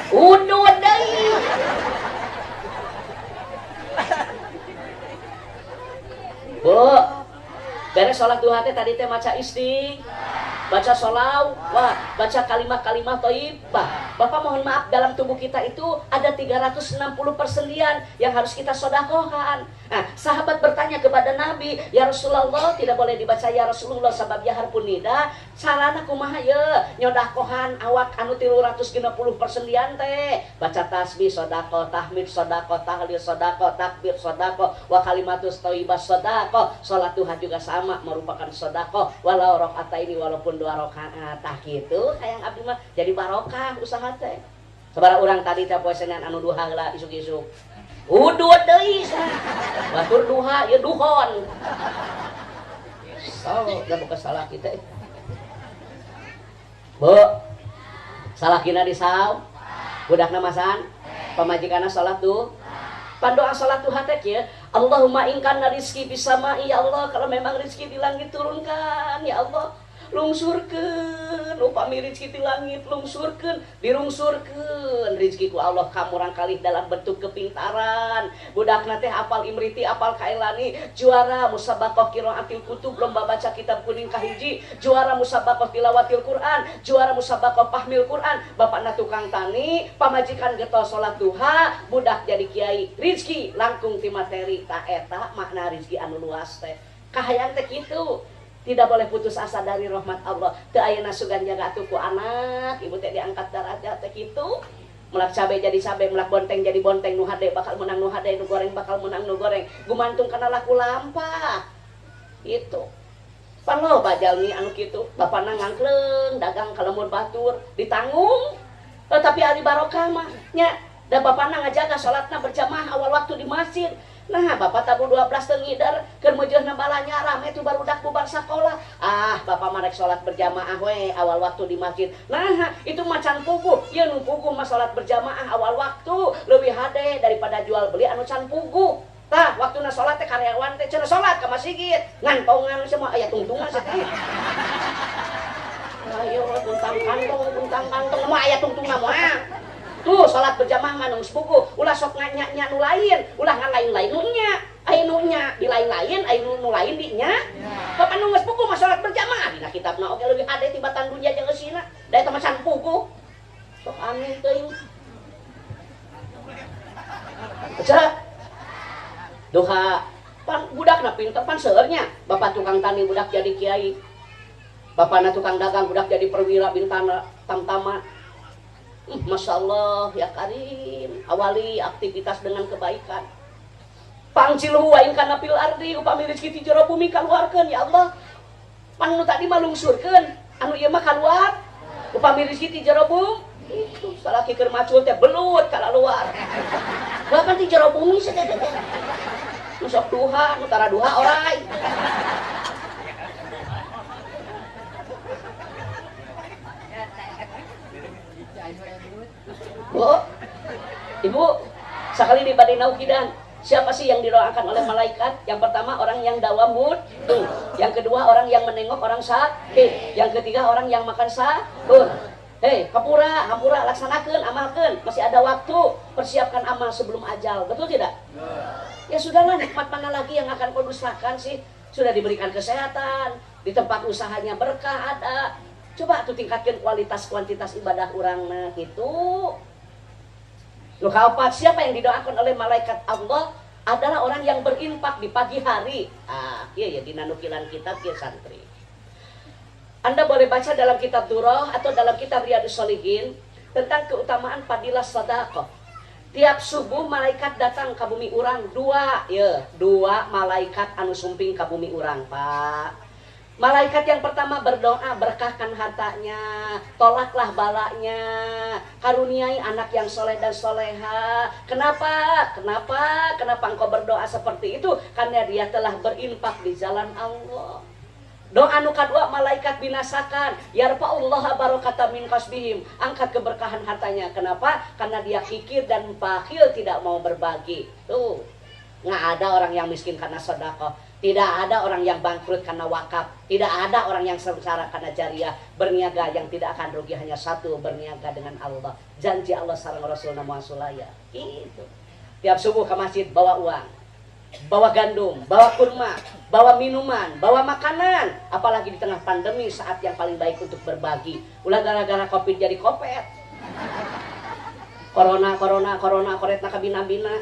Udud deui. Bu, beres sholat duha teh tadi teh maca baca sholawat, baca kalimat-kalimat thayyibah. Bapak mohon maaf, dalam tubuh kita itu ada 360 persendian yang harus kita sodakohan. Nah, sahabat bertanya kepada Nabi, ya Rasulullah, tidak boleh dibaca ya Rasulullah sabab yahar pun nida. Sarana kumaha ye nyodakohan awak anu 360 persendian teh. Baca tasbih sodako, tahmid sodako, tahlil sodako, takbir sodako, wa kalimatus thayyibah sodako. Sholat duha juga sama merupakan sodako. Walau rakaat ini walaupun 2 rakaat tah kitu hayang abdi mah jadi barokah usaha teh. Sabaraha urang tadi teh poe Senin anu duha heula isuk-isuk. Udud deui batur duha ieu duhon. Da buka salah kita. Bu, salakina di saw. Budakna masan, pamajikanna salat tuh. Pandoa salat duha teh kieu, Allahumma in kana rizki bisama'i ya Allah, kalau memang rezeki di langit turunkan ya Allah. Lungsurkeun upami rezeki di langit lungsurkeun dirungsurkeun rezeki ku Allah kamurang kalih dalam bentuk kepintaran. Budakna teh apal imriti apal kailani, juara musabaqah qiraatil kutub lomba baca kitab kuning kahiji, juara musabaqah tilawatil Quran, juara musabaqah pahmil Quran. Bapakna tukang tani, pamajikan getol salat duha, budak jadi kiai. Rezeki langkung ti materi ta eta makna rezeki anu luas teh. Kahayang teh kitu. Tidak boleh putus asa dari rahmat Allah. Teu ayeuna sugan jaga atuh ku anak, ibu teh diangkat darajat teh kitu. Mulak cabe jadi cabe, mulak bonteng jadi bonteng, nu hade bakal menang nu hade, nu goreng bakal menang nu goreng. Gumantung kana laku lampah. Itu. Pan loba jalmi anu kitu, bapana ngangkleung, dagang ka lembur batur, ditanggung. Tapi ari barokah mah nya. Da bapana ngajaga salatna berjamaah awal waktu di masjid. Nah bapak tabu 12 tengidar kermejehna balanya rame itu barudak bubar sakola. Bapak marek sholat berjamaah we awal waktu di masjid. Nah itu macan pugu. Ya nu pugu mah sholat berjamaah awal waktu lebih hade daripada jual beli anu can pugu. Tah waktu na sholat teh karyawan teh cenah sholat ka masjid ngantongan semua aya tungtungan teh. Ayo puntang kantong mah aya tungtungna mah. Tuh salat berjamaah manung sepuku ulah sok nganya nu lain ulah ngalain-lain nu nya aya nu nya di lain-lain aya nu lain di nya bapak nu geus pugu mah salat berjamaah dina kitabna oge leuwih hade tibatan dunya jeung eusina da eta mah can pugu sok aneh teuing aja duha pan budakna pinter pan seurnya bapak tukang tani budak jadi kiai bapakna tukang dagang budak jadi perwira bintana tamtama. Masya Allah ya Karim awali aktivitas dengan kebaikan pangcilu wain kana fil ardi upami rezeki ti jero bumi kaluarkeun ya Allah panu tadi mah lungsurkeun anu ieu mah kaluar upami rezeki ti jero bumi itu salaki keur macul teh belut ka luar bahkan ti jero bumi sadaya teh nu sok duha nu tara duha orai Ibu, sekali di badai naukidan, siapa sih yang didoakan oleh malaikat? Yang pertama orang yang dawamud, yang kedua orang yang menengok orang sakit, yang ketiga orang yang makan sahur. Hei, hampura laksanakan, amalkan, masih ada waktu, persiapkan amal sebelum ajal, betul tidak? Ya sudahlah, nikmat mana lagi yang akan kau dustakan sih? Sudah diberikan kesehatan, di tempat usahanya berkah ada. Coba tuh tingkatkan kualitas-kuantitas ibadah orang nah gitu. Lu kaopat siapa yang didoakan oleh malaikat Allah adalah orang yang berinfak di pagi hari. Iya ya di nanukilan kitab ya santri. Anda boleh baca dalam kitab Durrah atau dalam kitab Riyadhus Shalihin tentang keutamaan fadilah sedekah. Tiap subuh malaikat datang ke bumi urang dua malaikat anu sumping ke bumi urang, Pak. Malaikat yang pertama berdoa berkahkan hartanya, tolaklah balanya, karuniai anak yang soleh dan soleha. Kenapa engkau berdoa seperti itu? Karena dia telah berinfak di jalan Allah. Doa nu kadua malaikat binasakan, yarfa'ullaha barakata min kasbihim, angkat keberkahan hartanya. Kenapa? Karena dia kikir dan bakhil tidak mau berbagi. Tuh, nggak ada orang yang miskin karena sedekah. Tidak ada orang yang bangkrut karena wakaf. Tidak ada orang yang sengsara karena jariah. Berniaga yang tidak akan rugi hanya satu, berniaga dengan Allah. Janji Allah sareng Rasulna Muhammad. Itu. Tiap subuh ke masjid bawa uang, bawa gandum, bawa kurma, bawa minuman, bawa makanan. Apalagi di tengah pandemi saat yang paling baik untuk berbagi. Ulah gara-gara Covid jadi kopet. Corona koretna kabina-bina.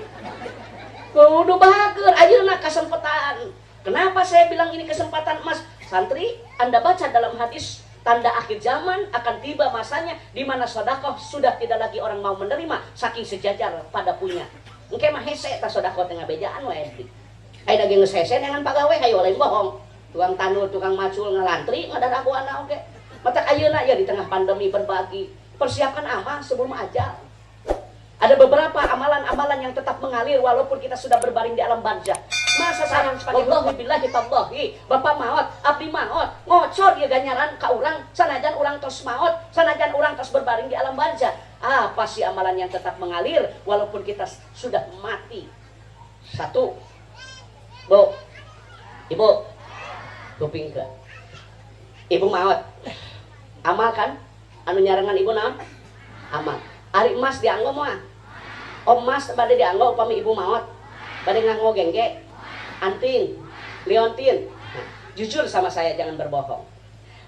Kudu bahagia ayeuna kesempatan. Kenapa saya bilang ini kesempatan emas? Santri, Anda baca dalam hadis tanda akhir zaman akan tiba masanya di mana sedekah sudah tidak lagi orang mau menerima saking sejajar pada punya. Engke mah hese ta sedekah tengah bejaan wae. Ai da geus hese dengan pagawe hayu lain bohong. Tukang tanur, tukang macul ngalantri ngadadaguana oge. Matak ayeuna ya di tengah pandemi berbagi. Persiapkan amal sebelum ajal. Ada beberapa amalan-amalan yang tetap mengalir walaupun kita sudah berbaring di alam barzah. Masa sarang sebagai billahi tallahi, bapak maot, abdi maot, ngocor dia ganyaran ka urang, sanajan urang tos maot, sanajan urang tos berbaring di alam barzah. Apa sih amalan yang tetap mengalir walaupun kita sudah mati? Satu, Bu, Ibu, kuping ke, Ibu maot, amal kan? Anu nyarangan Ibu naon? Amal. Ari emas dianggo mah. Om emas bade dianggo upami ibu maot. Bade nganggo gengge, anting, liontin. Nah, jujur sama saya jangan berbohong.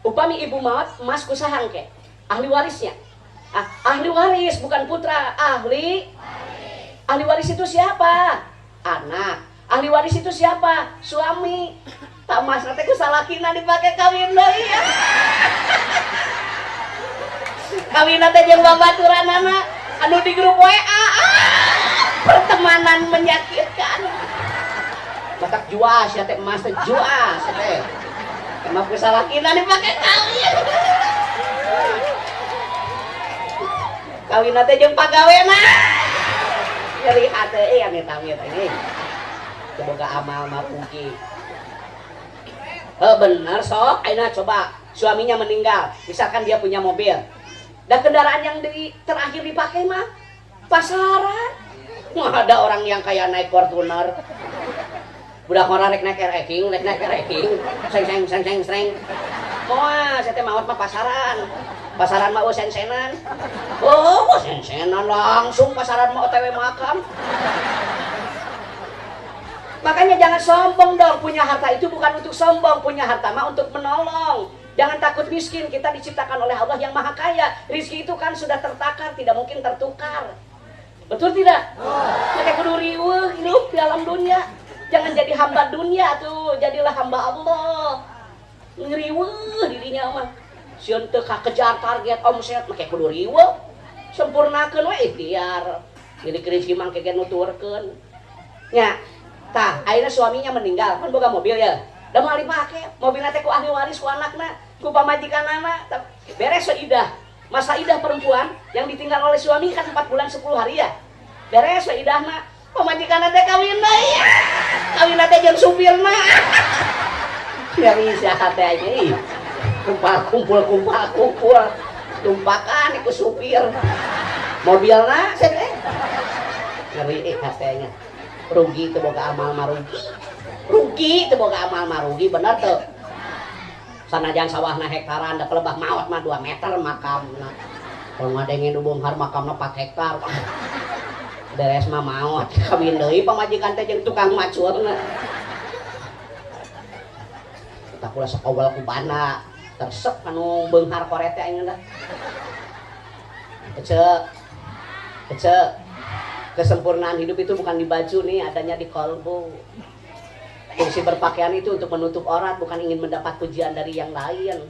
Upami ibu maot emas kusahang ke? Ahli warisnya. Ahli waris bukan putra, ahli. Ahli waris itu siapa? Anak. Ahli waris itu siapa? Suami. Tak mas nanti kusalakina dipakai kawin deui ya. Kawin teh jeung babaturanana anu di grup WA. Pertemanan menyakitkan. Matak juas ya teh emas teh juas teh. Emang kusalakina dipake kawin. Kawin teh jeung pagawena. Nyeri hate yang eta ini. boga amal mah puki. Bener sok, aina coba suaminya meninggal, misalkan dia punya mobil, dan kendaraan yang terakhir dipakai mah pasaran. Ada orang yang kayak naik Fortuner, budak orang naik eking, seng. Wah, saya teh maot mah pasaran mah sen-senan. Oh, sen-senan langsung pasaran mah OTW makam. Makanya jangan sombong dong, punya harta itu bukan untuk sombong, punya harta mah untuk menolong. Jangan takut miskin, kita diciptakan oleh Allah yang maha kaya. Rizki itu kan sudah tertakar, tidak mungkin tertukar. Betul tidak? Maka kudu riweuh hidup di alam dunia. Jangan jadi hamba dunia tuh, jadilah hamba Allah. Ngeriweuh dirinya mah. Sieun teu kakejar target omset, maka kudu riweuh. Sempurnakeun we ikhtiar. Jadi rezeki mah kege nuturkeun. Nya, tah ayeuna suaminya meninggal, kan boga mobil ya. Da moal dipake, mobilna teh ku ahli waris ku anakna, ku pamajikanana, beres we idah. Masa idah perempuan yang ditinggal oleh suami kan 4 bulan 10 hari ya. Beres we idahna, pamajikanna teh kawin deui. Kawin teh jeung supirna. Dari saha teh ini. Kumpul. Tumpakan iku supir. Mobilna set ngeri katanya. Rugi teu boga amal mah rugi teu boga amal mah rugi bener teu. Sanajan sawahna hektaran da kelebah maot mah 2 meter makamna. Kalau ngadengin ubunghar makamna 4 hektar. Beres mah maot kawin deui pamajikan teh jeung tukang macurna. Kita kula sakowal ku bana tersep anu beunghar korete ayeuna dah. Kece. Kesempurnaan hidup itu bukan di baju nih, adanya di kolbu. Fungsi berpakaian itu untuk menutup aurat, bukan ingin mendapat pujian dari yang lain.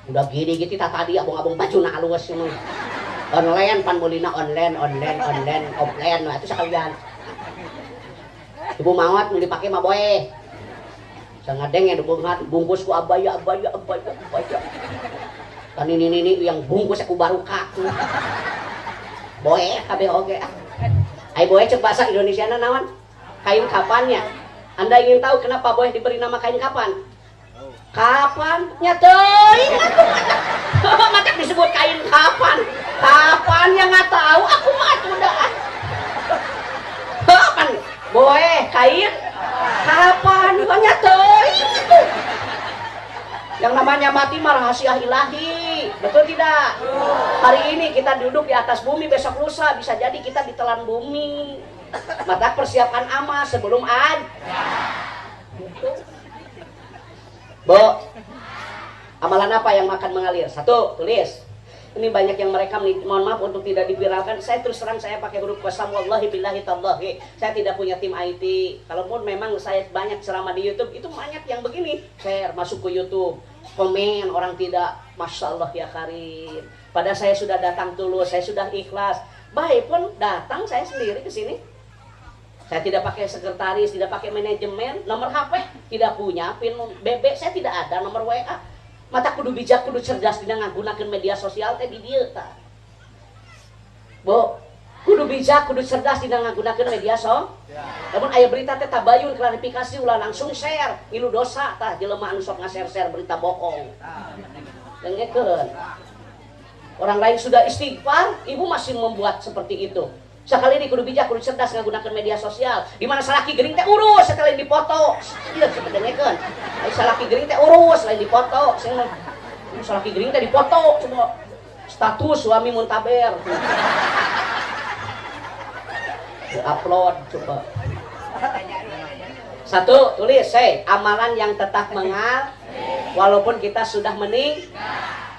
Udah gini gitu tadi abang-abang baju na halus ini. Online pan mulina online, offline, nah itu sekalian. Ibu mawat mau dipakai mah boy. Sangadeng ya bungkus ku abaya. Kan ini yang bungkus aku baruka. Boy kabeh oge. Ai boy cek bahasa Indonesiana naon? Kain kapannya. Anda ingin tahu kenapa boy diberi nama kain kapan? Kapan? Nyateuing aku mah disebut kain kapan. Kapan yang nggak tahu aku mah udah. Kapan? Boy kain kapan? Nyateuing yang namanya mati mah rahasia ilahi, betul tidak? Hari ini kita duduk di atas bumi, besok lusa bisa jadi kita ditelan bumi. Maka persiapkan amal sebelum Bo, amalan apa yang makan mengalir? 1, tulis. Ini banyak yang mereka mohon maaf untuk tidak diviralkan. Saya terus terang saya pakai huruf qasam wallahi billahi tallahi. Saya tidak punya tim IT. Kalaupun memang saya banyak ceramah di YouTube, itu banyak yang begini. Share masuk ke YouTube, komen orang tidak, masya Allah ya karim. Padahal saya sudah datang tulus, saya sudah ikhlas. Baik pun datang saya sendiri ke sini. Saya tidak pakai sekretaris, tidak pakai manajemen, nomor HP tidak punya, pin BB saya tidak ada, nomor WA. Mata kudu bijak, kudu cerdas dina nggunakeun media sosial teh di dieu tah. Bo, kudu bijak, kudu cerdas dina nggunakeun media sosial. Namun aya berita teh tabayun klarifikasi ulah langsung share, ilu dosa tah jelema anu sok nga-share berita bohong. Dengekeun. Orang lain sudah istighfar, ibu masih membuat seperti itu. Sekali ini kudu bijak, kudu cerdas nggunakeun media sosial. Di mana salaki gering teh urus sekali dipoto. Ieu sebenarnya ai salaki gering teh urus lain dipoto. Sing salaki gering teh dipoto coba. Status suami muntaber. Upload coba. 1, tulis amalan yang tetap mengal walaupun kita sudah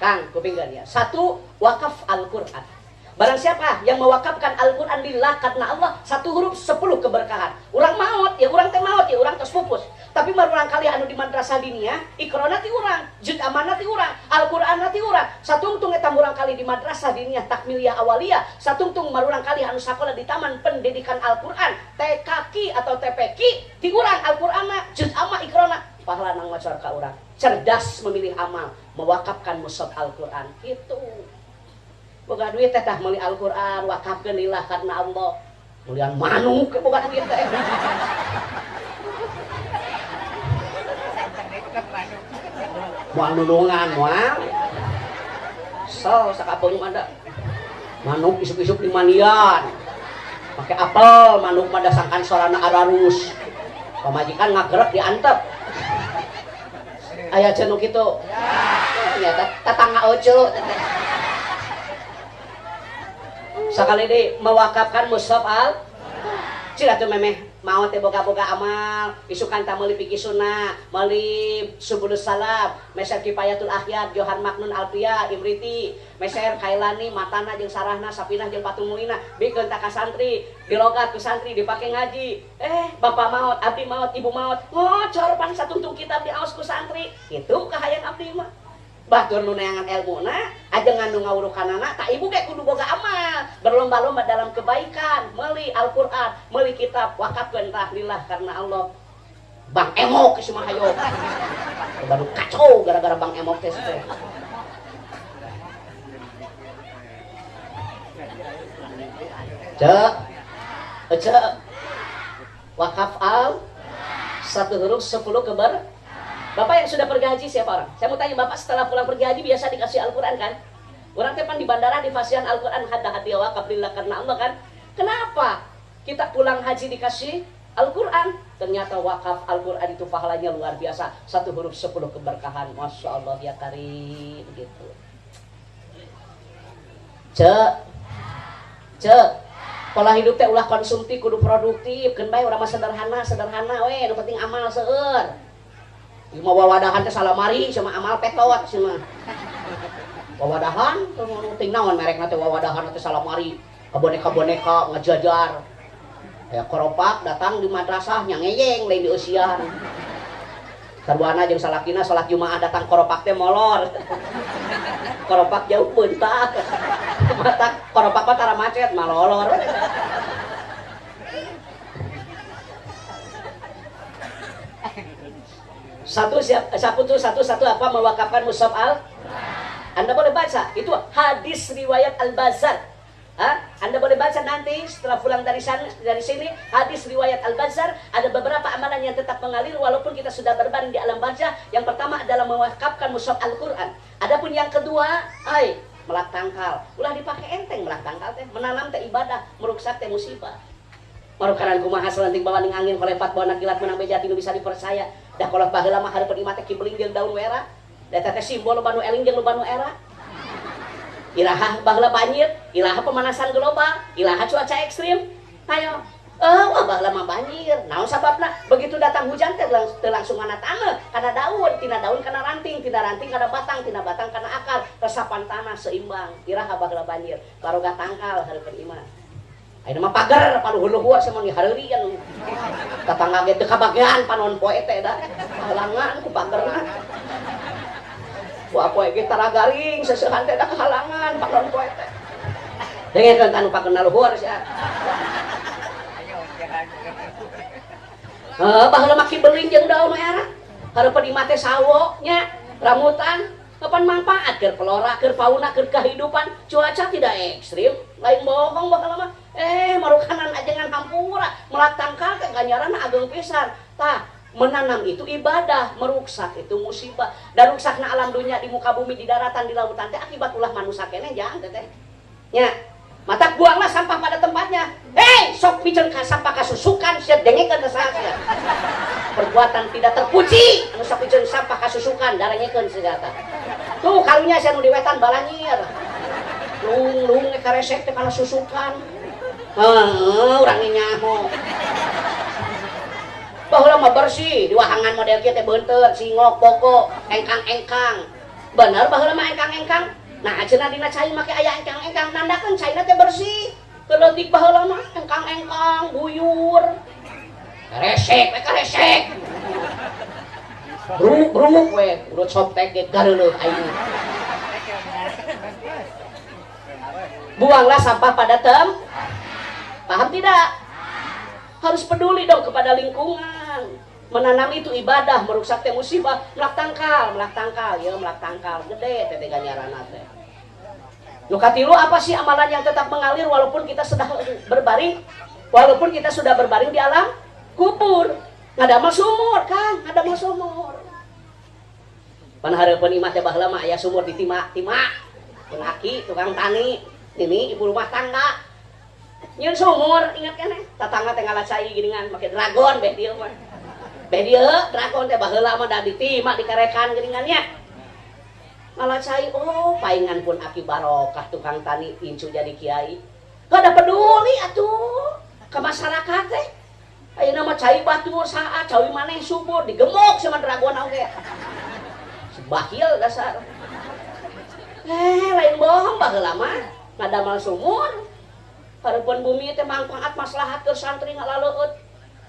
Kang, kupinggan ya. 1, wakaf Al-Qur'an. Barang siapa yang mewakafkan Al-Quran lillah karena Allah, 1 huruf 10 keberkahan. Urang maut, ya urang teh maut, ya urang tos pupus. Tapi marurang kali anu di madrasah dinia, ikrona ti urang, juz amanah ti urang, Al-Quran ti urang. Satungtung eta urang kali di madrasah dinia takmiliyah awaliyah, satungtung marurang kali anu sakola di taman pendidikan Al-Quran, TKQ atau TPQ, ti urang Al-Quran, juz amah ikrona, pahala nang macar ka urang. Cerdas memilih amal, mewakafkan mushaf Al-Quran. Itu. Boga duit teh tah meuli Al-Qur'an wakafkeun lillah karena Allah. Mulian manuk boga duit teh. Mual nulungan mual. Sakapung ada manuk isuk-isuk di manian pakai apel manuk pada sangkan sorana ararus pamajikan ngagerek diantep aya cenuk itu ya tatangga ojo sakali di mewakafkan mushaf al cira tuh memeh mau teh boga-boga amal isukan tameli piki sunnah mali subulus salam meser kifayatul akhyat Johan Maknun Alpia Imriti meser Kailani Matana jeung Sarahna Sapinah jeung Patumulina bikeun ka santri dilogat ku santri dipake ngaji bapak maot abdi maot ibu maot ngocor pan satuntung kitab diaos ku santri kitu kahayang abdi mah batur nu neangan ilmuna ajengan nu ngawurukanana tak ibu kayak kudu boga amal berlomba-lomba dalam kebaikan meuli Al-Qur'an meuli kitab wakafkeun lillah karena Allah Bang Emok geus mah hayo baru kacau gara-gara Bang Emok teh cek wakaf al satu huruf 10 keber. Bapak yang sudah pergi haji siapa orang? Saya mau tanya Bapak setelah pulang pergi haji biasa dikasih Al-Quran kan? Orang tepan di bandara di fasihan Al-Quran hadiah wakaf lillah karena Allah kan? Kenapa kita pulang haji dikasih Al-Quran? Ternyata wakaf Al-Quran itu pahalanya luar biasa. Satu huruf 10 keberkahan. Masya Allah ya karim gitu. Pola hidup teh ulah konsumtif kudu produktif. Keun bae urang mah sederhana we, nu penting amal seueur. Mau wawadahan teh salamari sama amal petot sama wawadahan ting naon merekna teh wawadahan teh salamari ka boneka-boneka ngajajar aya koropak datang di madrasah nya ngeyeng lain di usian sarwana jeung salakina salat Jumaah datang koropak teh molor koropak jauh beuntak mata koropak mah tara macet malolor satu apa mewakafkan mushaf al Anda boleh baca itu hadis riwayat Al-Bazzar Anda boleh baca nanti setelah pulang dari sini hadis riwayat Al-Bazzar ada beberapa amalan yang tetap mengalir walaupun kita sudah berbaring di alam barzah. Yang pertama adalah mewakafkan mushaf Al-Quran. Adapun yang kedua melak tangkal ulah dipakai enteng melak tangkal teh menanam teh ibadah meruksak teh musibah marukaran kumaha selenting bawaning angin kolepat bawana kilat menang bejati nu bisa dipercaya dah kolot baheula mah hareupeun imah teh kibling jeung daun wera da teh simbol loba nu eling jeung loba nu era ilaha baheula banjir ilaha pemanasan global ilaha cuaca ekstrim ayo wah baheula mah banjir naon sababna begitu datang hujan teh langsung kana taneuh kana daun tina daun kana ranting tina ranting kana batang tina batang kana akar resapan tanah seimbang ilaha baheula banjir baroga tangkal hareupeun imah. Ayeuna mah pager palu hulu-hulu sama ni hareurian. Tatangga ge teu kabagean panon poe teh da. Halangan ku pagerna. Ku apoe ge tara garing seseuhan teh da halangan panon poe teh. Dengekeun anu pagerna luhur sia. Baheula mah kibeling jeung daun era. Hareupeun imah teh sawo nya, rambutan. Kapan manfaat keur pelora, keur fauna, keur kehidupan, cuaca tidak ekstrim, lain bohong baheula mah. Marukanan ajengan hampura, melak tangkal teh ganjaranna ageung pisan. Tah, menanam itu ibadah, meruksak itu musibah. Dan ruksakna alam dunia di muka bumi, di daratan, di lautan teh akibat ulah manusia keneh jangan teh. Nya, mata buanglah sampah pada tempatnya. Sok piceun ka sampah kasusukan, sia dengekeun ka saha. Perbuatan tidak terpuji, anu sok piceun sampah kasusukan, darengekeun segala. Tuh karunya sia nu di wetan balanyir. Lung ge karesek teh kana susukan. Urang nyaho. Baheula mah bersih, di wahangan model kieu teh beunteur, singok, pokok, engkang-engkang. Bener baheula mah engkang-engkang. Nah, ajeuna dina cai make aya engkang-engkang, nandakeun caina teh bersih. Teu leutik baheula mah engkang-engkang, buyur. Karesek. Bruk we, urut soptek ge gareuleuk aing. Buanglah sampah pada paham tidak? Harus peduli dong kepada lingkungan. Menanam itu ibadah, merusak teh musibah, melak tangkal, ya melak tangkal, gede teh ganjaranna teh. Nu katilu apa sih amalan yang tetap mengalir walaupun kita sudah berbaring di alam kubur. Ngadamel sumur, Kang, ngadamel sumur. pan hareupeun imah teh baheula mah aya sumur di timah pun aki tukang tani ini ibu rumah tangga nyeun sumur ingat keneh tatangga teh ngalacai geuningan make dragon beh dieu mah beh dieu dragon teh baheula mah da di timah dikarekan geuningan nya ngalacai oh paingan pun aki barokah tukang tani incu jadi kiai kada peduli atuh ka masyarakat teh ayeuna mah cai batur saha cawi maneh subur digemuk sama dragon oge bahil dasar lain bohong baheula mah ngadamal sumur hareupeun bumi teh mangpaat maslahat keur santri ngalaleueut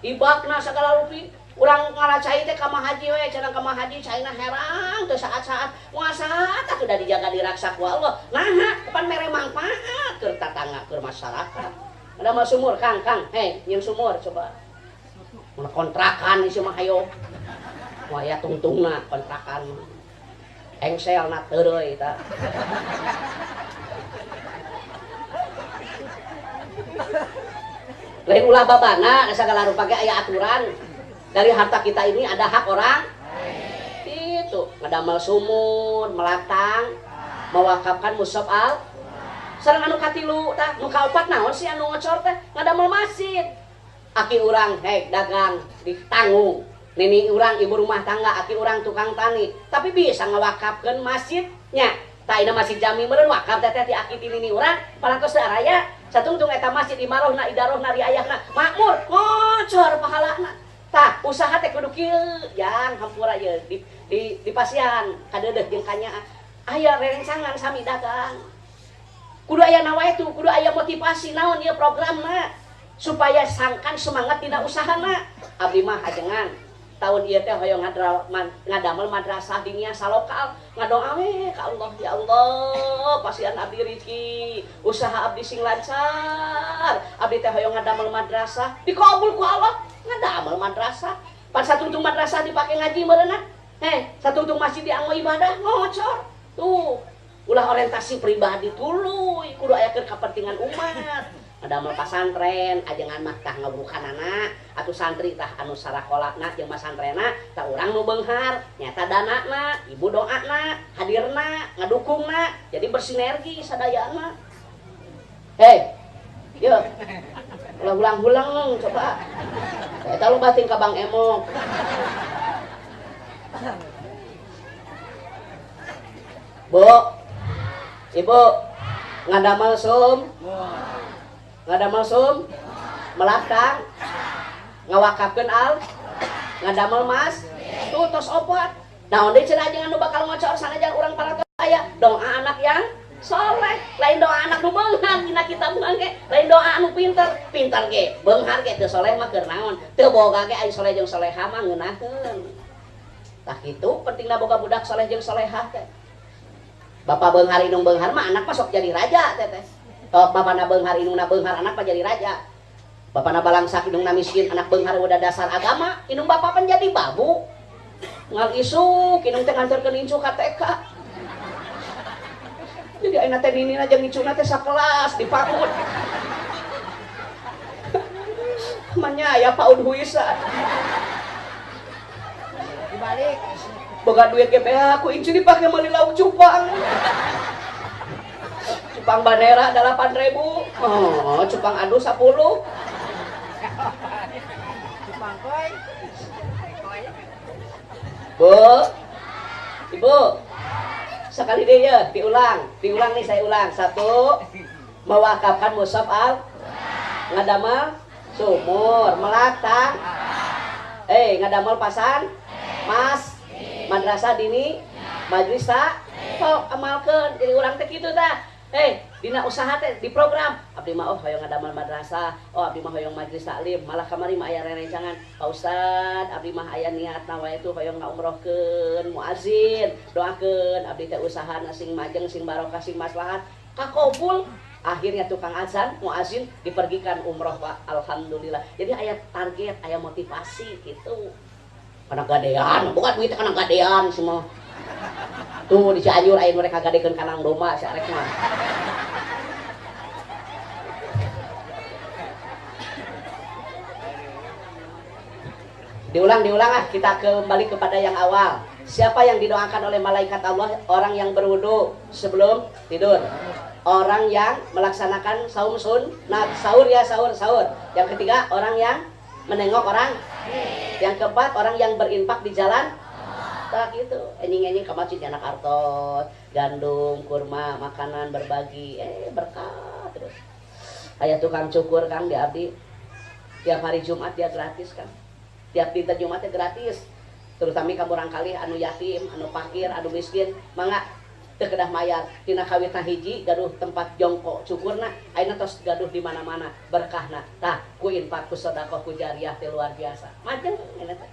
ibakna sagala rupi urang ngalacai teh ka mahaji we cenah ka mahaji caina herang teu saat-saat muasahat atuh da dijaga diraksa ku Allah naha kapan mere mangpaat keur tatangga keur masyarakat ngadamal sumur Kang nyeun sumur coba mun kontrakan ieu mah hayo waya tungtungna kontrakan engsel na teureui eta lain ulah babana sagala rupa ge aya aturan dari harta kita ini ada hak orang itu ngadamel sumur melatang mewakafkan musab al sareng anu katilu tah nu kaopat naon sih anu ngocor teh ngadamel masjid aki urang dagang ditanggung nini urang ibu rumah tangga aki urang tukang tani tapi bisa ngawakafkeun masjidnya tak ina masjid jami meureun wakaf teh ti aki ti nini urang parantos raya satungtung eta masjid imarohna idarohna riayahna makmur ngocor pahalana tah usaha teh kudu kieu jang hampura ye di pasian kadeudeuh jeung kanya aya rerencangan sami dagang kudu aya nawaitu kudu aya motivasi naon ieu programna supaya sangkan semangat dina usahana abdi mah ajengan tahun ieu teh hoyong ngadamel madrasah dinia salokal ngadoa we ka Allah ya Allah pasian abdi rezeki usaha abdi sing lancar abdi teh hoyong ngadamel madrasah dikabul ku Allah ngadamel madrasah pan satungtung madrasah dipake ngaji meureunna satungtung masjid dianggo ibadah ngocor tuh ulah orientasi pribadi tuluy kudu aya keur kapentingan umat ngadamel pasantren ajengan mah tah ngabrukanana atuh santri tah anu sarakolana jeung masantrenna tah urang nu beunghar nyata danana ibu doana hadirna ngadukungna jadi bersinergi sadayana yeuh ulang-ulang coba eta lu bating ka Bang Emok Bu Ibu ngadamel melatang ngawakafkeun al ngadamel mas tuh tos opat naon deui cenah jeung anu bakal ngocor sanajan urang parantos aya doa anak yang soleh lain doa anak nu beunghar dina kitab ge lain doa anu pinter ge beunghar ge teu soleh mah keur naon teu boga ge aya soleh jeung soleha mah ngeunaheun tah kitu pentingna boga budak soleh jeung solehah teh bapa beunghar indung beunghar mah anak mah sok jadi raja teh bapana beunghar indungna beunghar anak mah jadi raja bapana balangsak indungna miskin anak beunghar udah dasar agama indung bapa pan jadi babu ngal isuk indung teh nganterkeun incu ka TK jadi ayeuna teh ninina jeung incuna teh sakelas dipakut manya aya paud huisan dibalik boga duit GBH ku incu dipake meuli lauk cupang cupang banera 8.000 cupang adu 10 cupang koi Bu Ibu sekali deh ya diulang nih saya ulang 1 mewakafkan mushaf al ngadamel sumur melatang ngadamel pasan mas madrasah dini majlis tak amalkeun jadi urang teh kitu tah dina usaha teh di program abdi mah hoyong ngadamel madrasah abdi mah hoyong majlis taklim malah kamari mah aya rerencangan Pak Ustad abdi mah aya niatna wae tuh hoyong ngaumrohkeun muazin doakeun abdi teh usahana sing majeng sing barokah sing maslahat kakobul akhirnya tukang azan muazin dipergikan umroh Pak alhamdulillah jadi aya target aya motivasi gitu kana gadean bukan duit kana gadean semua tuh di Cianjur aya mereka gadekeun kanang domba sarek mah diulang kita kembali kepada yang awal Siapa yang didoakan oleh malaikat Allah? Orang yang berwudu sebelum tidur. Orang yang melaksanakan saum sunat, sahur ya sahur. Yang ketiga, orang yang menengok orang. Yang keempat, orang yang berinfak di jalan. Tak gitu. Enyin-enyin ke masjid anak artot, gandum, kurma, makanan berbagi. Berkah terus. Aya tukang cukur Kang di abdi. Tiap hari Jumat dia gratis Kang. Tiap dinten Jumatnya gratis. Terutama kamu orang kali anu yatim, anu fakir, anu miskin, mangga teu kedah mayar. Tina kawitna hiji gaduh tempat jongkok cukurna, ayeuna tos gaduh di mana-mana berkahna. Tah, ku infak ku sedekah ku jariah teh luar biasa. Majeng eta teh.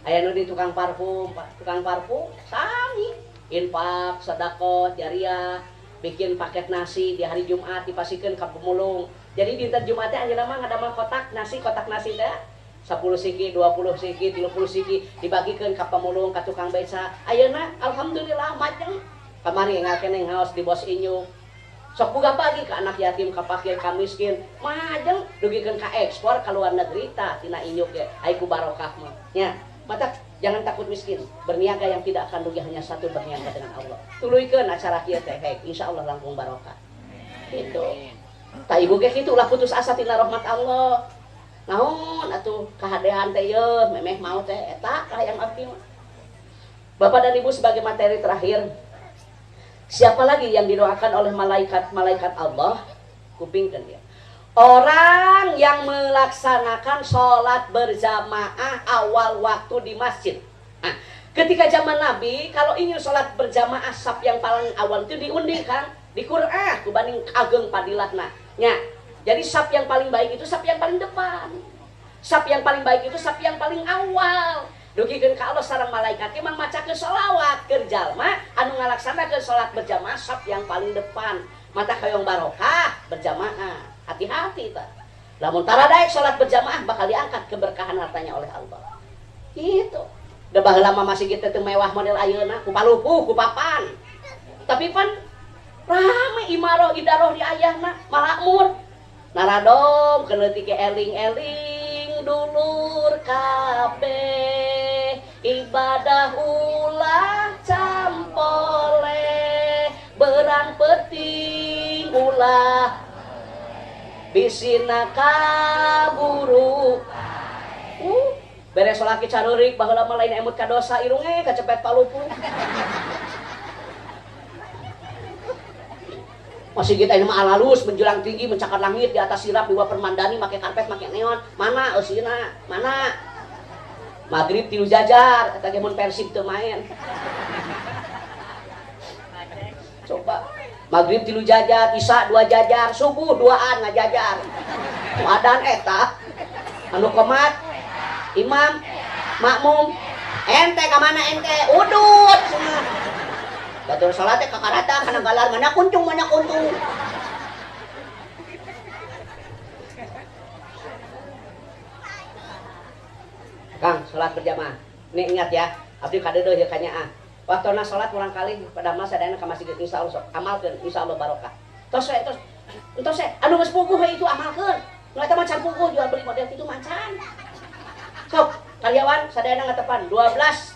Aya nu di tukang parfum sami infak, sedekah, jariah, bikin paket nasi di hari Jumat dipasikeun ka pemulung. Jadi dinten Jumat teh anjeunna mah ngadamel kotak nasi teh 10 siki, 20 siki, 30 siki dibagikan ke pemulung, ke tukang beca. Ayeuna alhamdulillah majeng. Kamari ngakeneng ngaos di bos inyuk. Sok boga bagi ke anak yatim, ke fakir, ke miskin. Majeng dugikeun ka ekspor ka luar negeri tah tina inyuk ge. Ai ku barokah mah. Nya, mata jangan takut miskin. Berniaga yang tidak akan rugi hanya satu, berniaga dengan Allah. Tuluikeun acara kieu teh insyaallah langkung barokah. Gitu. Tah ibu ge kitu ulah putus asa tina rahmat Allah. Naon atuh kahadean teh yeuh memeh mau teh eta yang abdi mah. Bapak dan Ibu sebagai materi terakhir, siapa lagi yang didoakan oleh malaikat Allah? Kupingkeun dia. Orang yang melaksanakan sholat berjamaah awal waktu di masjid. Nah, ketika zaman Nabi kalau ingin sholat berjamaah saf yang paling awal itu diundi kan di Qur'an kubanding ageng padilahna. Nya jadi saf yang paling baik itu saf yang paling depan. Saf yang paling baik itu saf yang paling awal. Dugikeun ka Allah sareng malaikat emang macakeun sholawat keur jalma anu ngalaksanakeun salat berjamaah saf yang paling depan. Mata hoyong barokah berjamaah. Hati-hati tah. Lamun tara daek salat berjamaah bakal diangkat keberkahan hartanya oleh Allah. Gitu. Da baheula mah masih kitu teu mewah model ayeuna ku palupuh ku papan. Tapi pan rame imaroh idaroh di ayahna malakmur. Naradom kena tike eling-eling dulur kabeh ibadah ulah campole berang peting ulah bisina kaburu beres sholat ki carurik baheula mah lain emut ka dosa irung kacepet palupuh. Masih kita ini mah alalus menjulang tinggi mencakar langit di atas sirap di bawah permandani pakai karpet pakai neon mana eusina mana maghrib tilu jajar eta ge mun Persib teu main coba maghrib tilu jajar isya 2 jajar subuh 2an ngajajar adan eta anu komat imam makmum ente ka mana ente udut semua batur salat teh kakarata kana galar mana kuntung. Kang, salat berjamaah. Nih ingat ya, abdi kadeueuh ya kanyaah. Waktuna salat urang kali pada masa sadayana ka masjid insyaallah sok amalkeun insyaallah barokah. Tos anu geus puguh we itu amalkeun. Nu eta macan puguh jual beli model kitu macan. Sok, karyawan sadayana ngatepan 12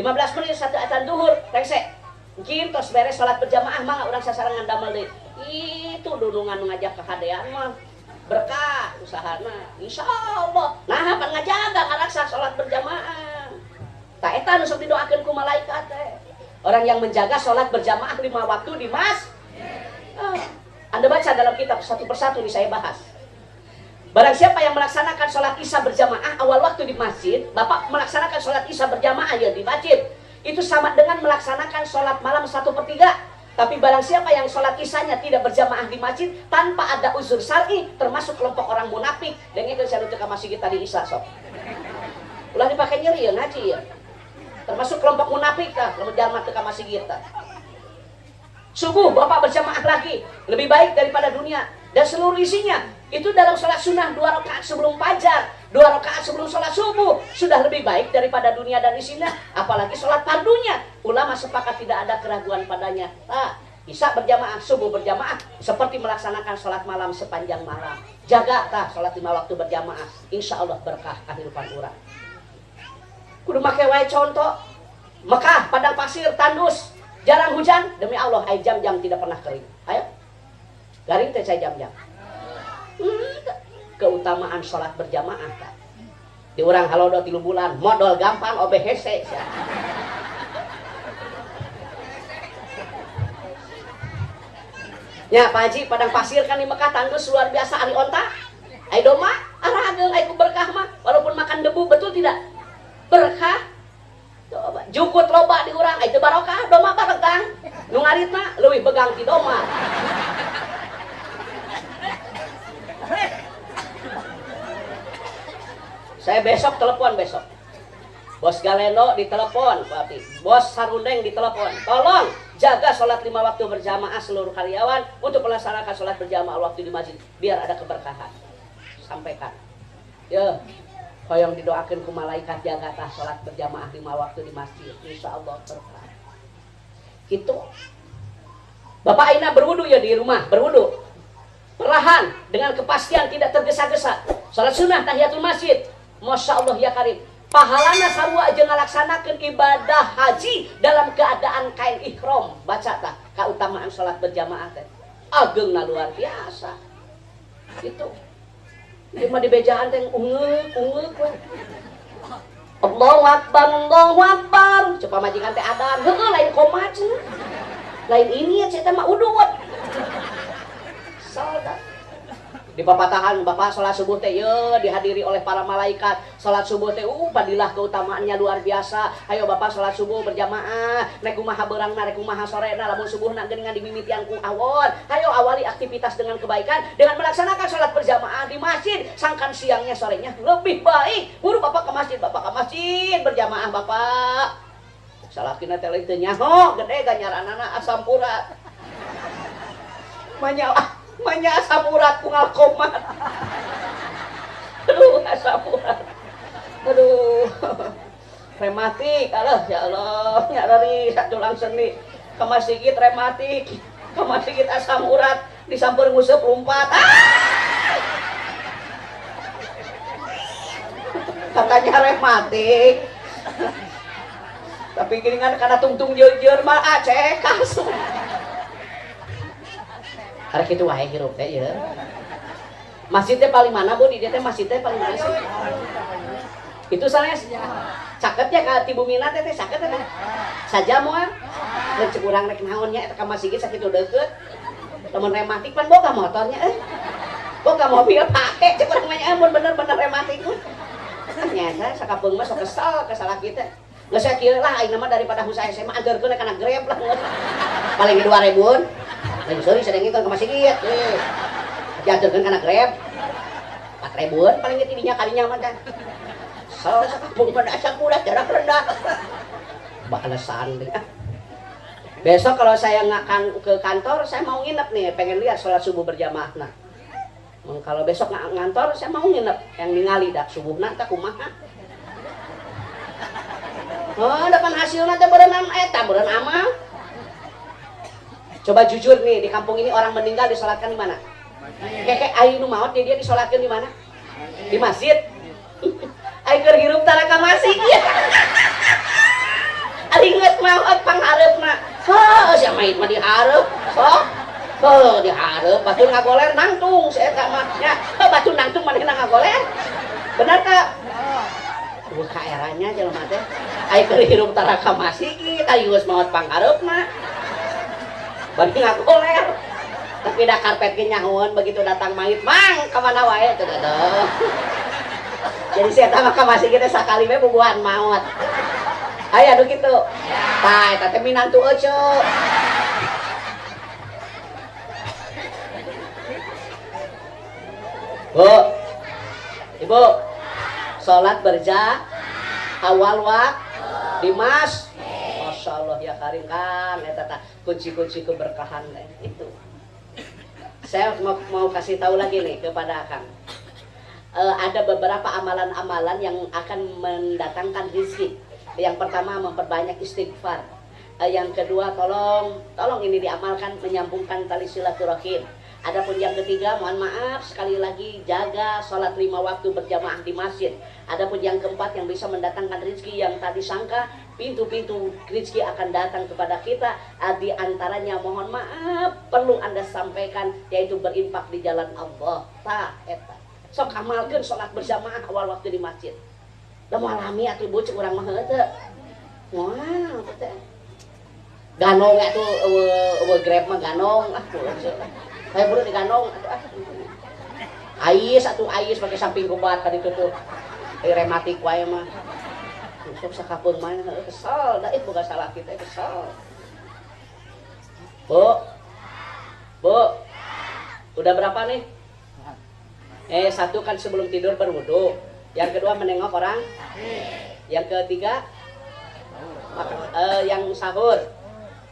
15 menit satu adzan zuhur rengse. Mungkin tos beres salat berjamaah mah urang sasarangan damel deui. Itu dudungan ngajak kahadean mah berkah usahana insyaallah. Nah pan ngajaga ngaraksa salat berjamaah. Tah eta nu sok didoakeun ku malaikat teh. Orang yang menjaga salat berjamaah 5 waktu di Anda baca dalam kitab satu persatu ini saya bahas. Barang siapa yang melaksanakan salat Isya berjamaah awal waktu di masjid, Bapak melaksanakan salat Isya berjamaah ya di masjid. Itu sama dengan melaksanakan sholat malam 1/3. Tapi barang siapa yang sholat isyanya tidak berjamaah di masjid tanpa ada uzur syar'i, termasuk kelompok orang munafik. Dengekeun saru teu ka masjid tadi isya sok. Ulah dipake nyeri ya ngaji ya. Termasuk kelompok munafik tah, lamun jalma teu ka masjid tah. Subuh Bapak berjamaah lagi, lebih baik daripada dunia dan seluruh isinya. Itu dalam sholat sunnah 2 rakaat sebelum fajar, 2 rakaat sebelum sholat subuh sudah lebih baik daripada dunia dan isinya. Apalagi sholat fardunya, ulama sepakat tidak ada keraguan padanya. Isya berjamaah, subuh berjamaah, seperti melaksanakan sholat malam sepanjang malam. Jaga sholat 5 waktu berjamaah, insya Allah berkah kehidupan urang. Kudu make wae contoh. Mekah, padang pasir, tandus, jarang hujan. Demi Allah, ay jam-jam tidak pernah kering. Ayo, garing teh saya jam-jam. Keutamaan sholat berjamaah kan. Di orang halodo 3 bulan, modal gampang, obe hese. Ya Pak Haji, padang pasir kan di Mekah, tandus luar biasa, ari onta. Ay doma, arageung ay ku berkah mah, walaupun makan debu, betul tidak? Berkah. Coba jukut loba di urang, ay teu barokah, doma baregang. Nu ngaritna leuwih begang ti doma. Saya besok telepon besok. Bos Galeno ditelepon, berarti Bos Sarundeng ditelepon. Tolong jaga sholat 5 waktu berjamaah seluruh karyawan untuk melaksanakan sholat berjamaah waktu di masjid biar ada keberkahan. Sampaikan. Ya, koyong didoakan ku malaikat jaga tah sholat berjamaah 5 waktu di masjid. Insya Allah berkah. Gitu. Bapak Aina berwudu ya di rumah, berwudu. Perlahan dengan kepastian tidak tergesa-gesa. Sholat sunnah tahiyatul masjid. Masya Allah ya karim. Pahalana sarua aja ngalaksanakan ibadah haji dalam keadaan kain ihram. Baca tah keutamaan sholat berjamaah teh. Ageungna luar biasa. Gitu. Ieu mah di bejaan teh ungeuk we. Allahu Akbar, Allahu Akbar. Coba majikan teh adan, heueuh lain komat. Lain ini ya teh mah udut. Salat. Di papatahan Bapak sholat subuh teh ye dihadiri oleh para malaikat. Sholat subuh teh padilah keutamaannya luar biasa. Ayo Bapak sholat subuh berjamaah, rek kumaha beurangna, rek kumaha sorena, lamun subuhna geuningan dimimitian ku awon. Ayo awali aktivitas dengan kebaikan dengan melaksanakan sholat berjamaah di masjid. Sangkan siangnya sorenya lebih baik. Buru Bapak ke masjid, Bapak ke masjid berjamaah Bapak. Salahkina teh teu nyaho, gede ganyaranana asam urat. Manya asam urat kungal komat. Aduh asam urat. Aduh. Rematik, alah ya Allah, nya dari tulang sendi ke masjid rematik, ke masjid asam urat, disampur nguseup lumpat. Katanya rematik. Tapi gini kan karena tungtung jeur mah aceh kasus. Karena gitu wae hirup teh ya. Masjidnya paling mana Bu? Di dia teh masjidnya paling mana sih? Itu saya caket ya ka Tibumina teh caket teh. Saja moal. Rek cek urang rek naon nya eta ka masjid sakitu deukeut. Lamun rematik pan boga motornya boga mobil pake cek urang mah mun bener-bener rematik. Nyata sakapeung mah sok kesel kesalah kita. Geus saya kieu lah aing mah daripada husa SMA ageurkeun kana Grab lah. Paling 2000-an. Lain sorry sedengin kan ke masjid diaturkan karena Grab 4.000-an paling tidinya kalinya mah kan salah sakapung pada asam urat darah rendah balasan deh. Besok kalau saya nggak ke kantor saya mau nginep nih pengen lihat sholat subuh berjamaah nah. Kalau besok nggak ngantor saya mau nginep yang ningali dah subuh nanti kumaha. Oh depan hasilnya teh berenam beren amal. Coba jujur nih, di kampung ini orang meninggal disolatkan di mana? Kayak aing nu maot dia disolatkan di mana? Di masjid. Aing keur hirup tara ka masjid. Ari geus maot panghareupna. Sia mait mah dihareup. Sok. Dihareup batur ngagoler nangtung si eta mah nya. Batur nangtung manehna ngagoler. Benar teh? Buka eranya jelema teh. Aing keur hirup tara ka masjid, aing geus maot panghareupna. Bari ngagoler tapi dah karpet ge nyahoeun begitu datang mayit mang kamana wae teu aduh. Jadi saya tama ka masih kita sakali we bubuhan maot aya anu kitu tah eta teh minantu euceuk Bu Ibu salat awal di mas. Masya Allah ya karim kan eta kunci-kunci keberkahan itu. Saya mau kasih tahu lagi nih kepada Akang. Ada beberapa amalan-amalan yang akan mendatangkan rezeki. Yang pertama memperbanyak istighfar. Yang kedua tolong ini diamalkan menyambungkan tali silaturahim. Adapun yang ketiga mohon maaf sekali lagi jaga sholat 5 waktu berjamaah di masjid. Adapun yang keempat yang bisa mendatangkan rezeki yang tadi sangka pintu-pintu rezeki akan datang kepada kita. Di antaranya mohon maaf perlu Anda sampaikan, yaitu berinfak di jalan Allah. Tah eta. Sok amalkeun salat berjamaah awal waktu di masjid. Da moal lami atuh bucuk urang mah heunteu. Moal teh. Ganong atuh Grab mah ganong saya buru di ganong ais pakai samping kubat tadi tuh rematik wae mah sok sakapeung mah kesel da boga salah kita kesel. Bu udah berapa nih? Satu kan sebelum tidur berwudu, yang kedua menengok orang, yang ketiga yang sahur,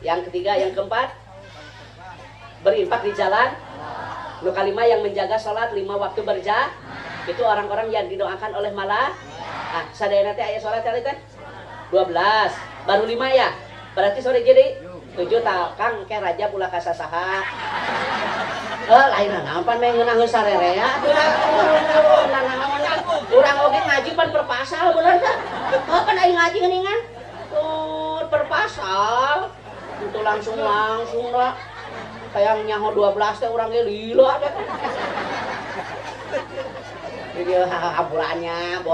yang ketiga, yang keempat berinfak di jalan. Nu kalima yang menjaga sholat 5 waktu berjamaah. Itu orang-orang yang didoakan oleh sadayana teh aya sholat teh 12 baru 5 ya, berarti sore jadi 7 Kang ke Rajab ulah kasasaha lain nampan meh ngeunah sarerea urang oge ngaji pan perpasal bener teh kan aing ngaji geuningan perpasal itu langsung lah kayak nyaho 12 teh urang ge lila teh video haburannya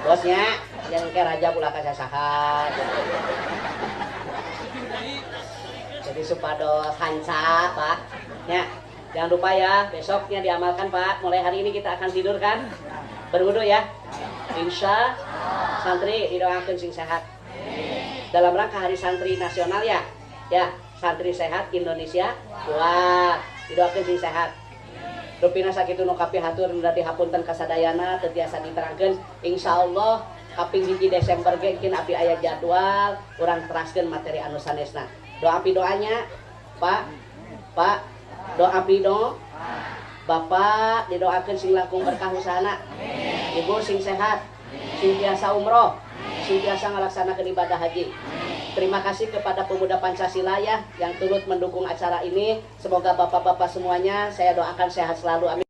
bosnya jangan kayak raja pula kasasaha jadi supados hanca Pak ya, jangan lupa ya besoknya diamalkan Pak. Mulai hari ini kita akan tidur kan berwudu ya, insya santri didoakan sing sehat dalam rangka hari santri nasional ya santri sehat Indonesia kuat didoakan sing sehat. Rupina sakitu nu kapihatur nu dihapunten kasadayana teu tiasa diterangkeun. Insyaallah kaping 1 Desember ge engkeun abdi aya jadwal urang teraskeun materi anu sanesna. Doa doanya Pak doa pido Bapak didoakeun sing langkung berkah usahana, Ibu sing sehat, sing tiasa umroh, sing tiasa ngalaksanakeun ibadah haji. Terima kasih kepada pemuda Pancasila ya yang turut mendukung acara ini. Semoga bapak-bapak semuanya saya doakan sehat selalu, amin.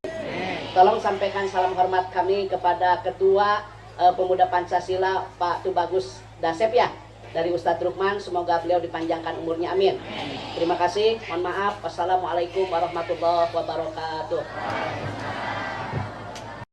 Tolong sampaikan salam hormat kami kepada Ketua Pemuda Pancasila Pak Tubagus Dasep ya dari Ustadz Rukman. Semoga beliau dipanjangkan umurnya, amin. Terima kasih, mohon maaf. Wassalamualaikum warahmatullahi wabarakatuh.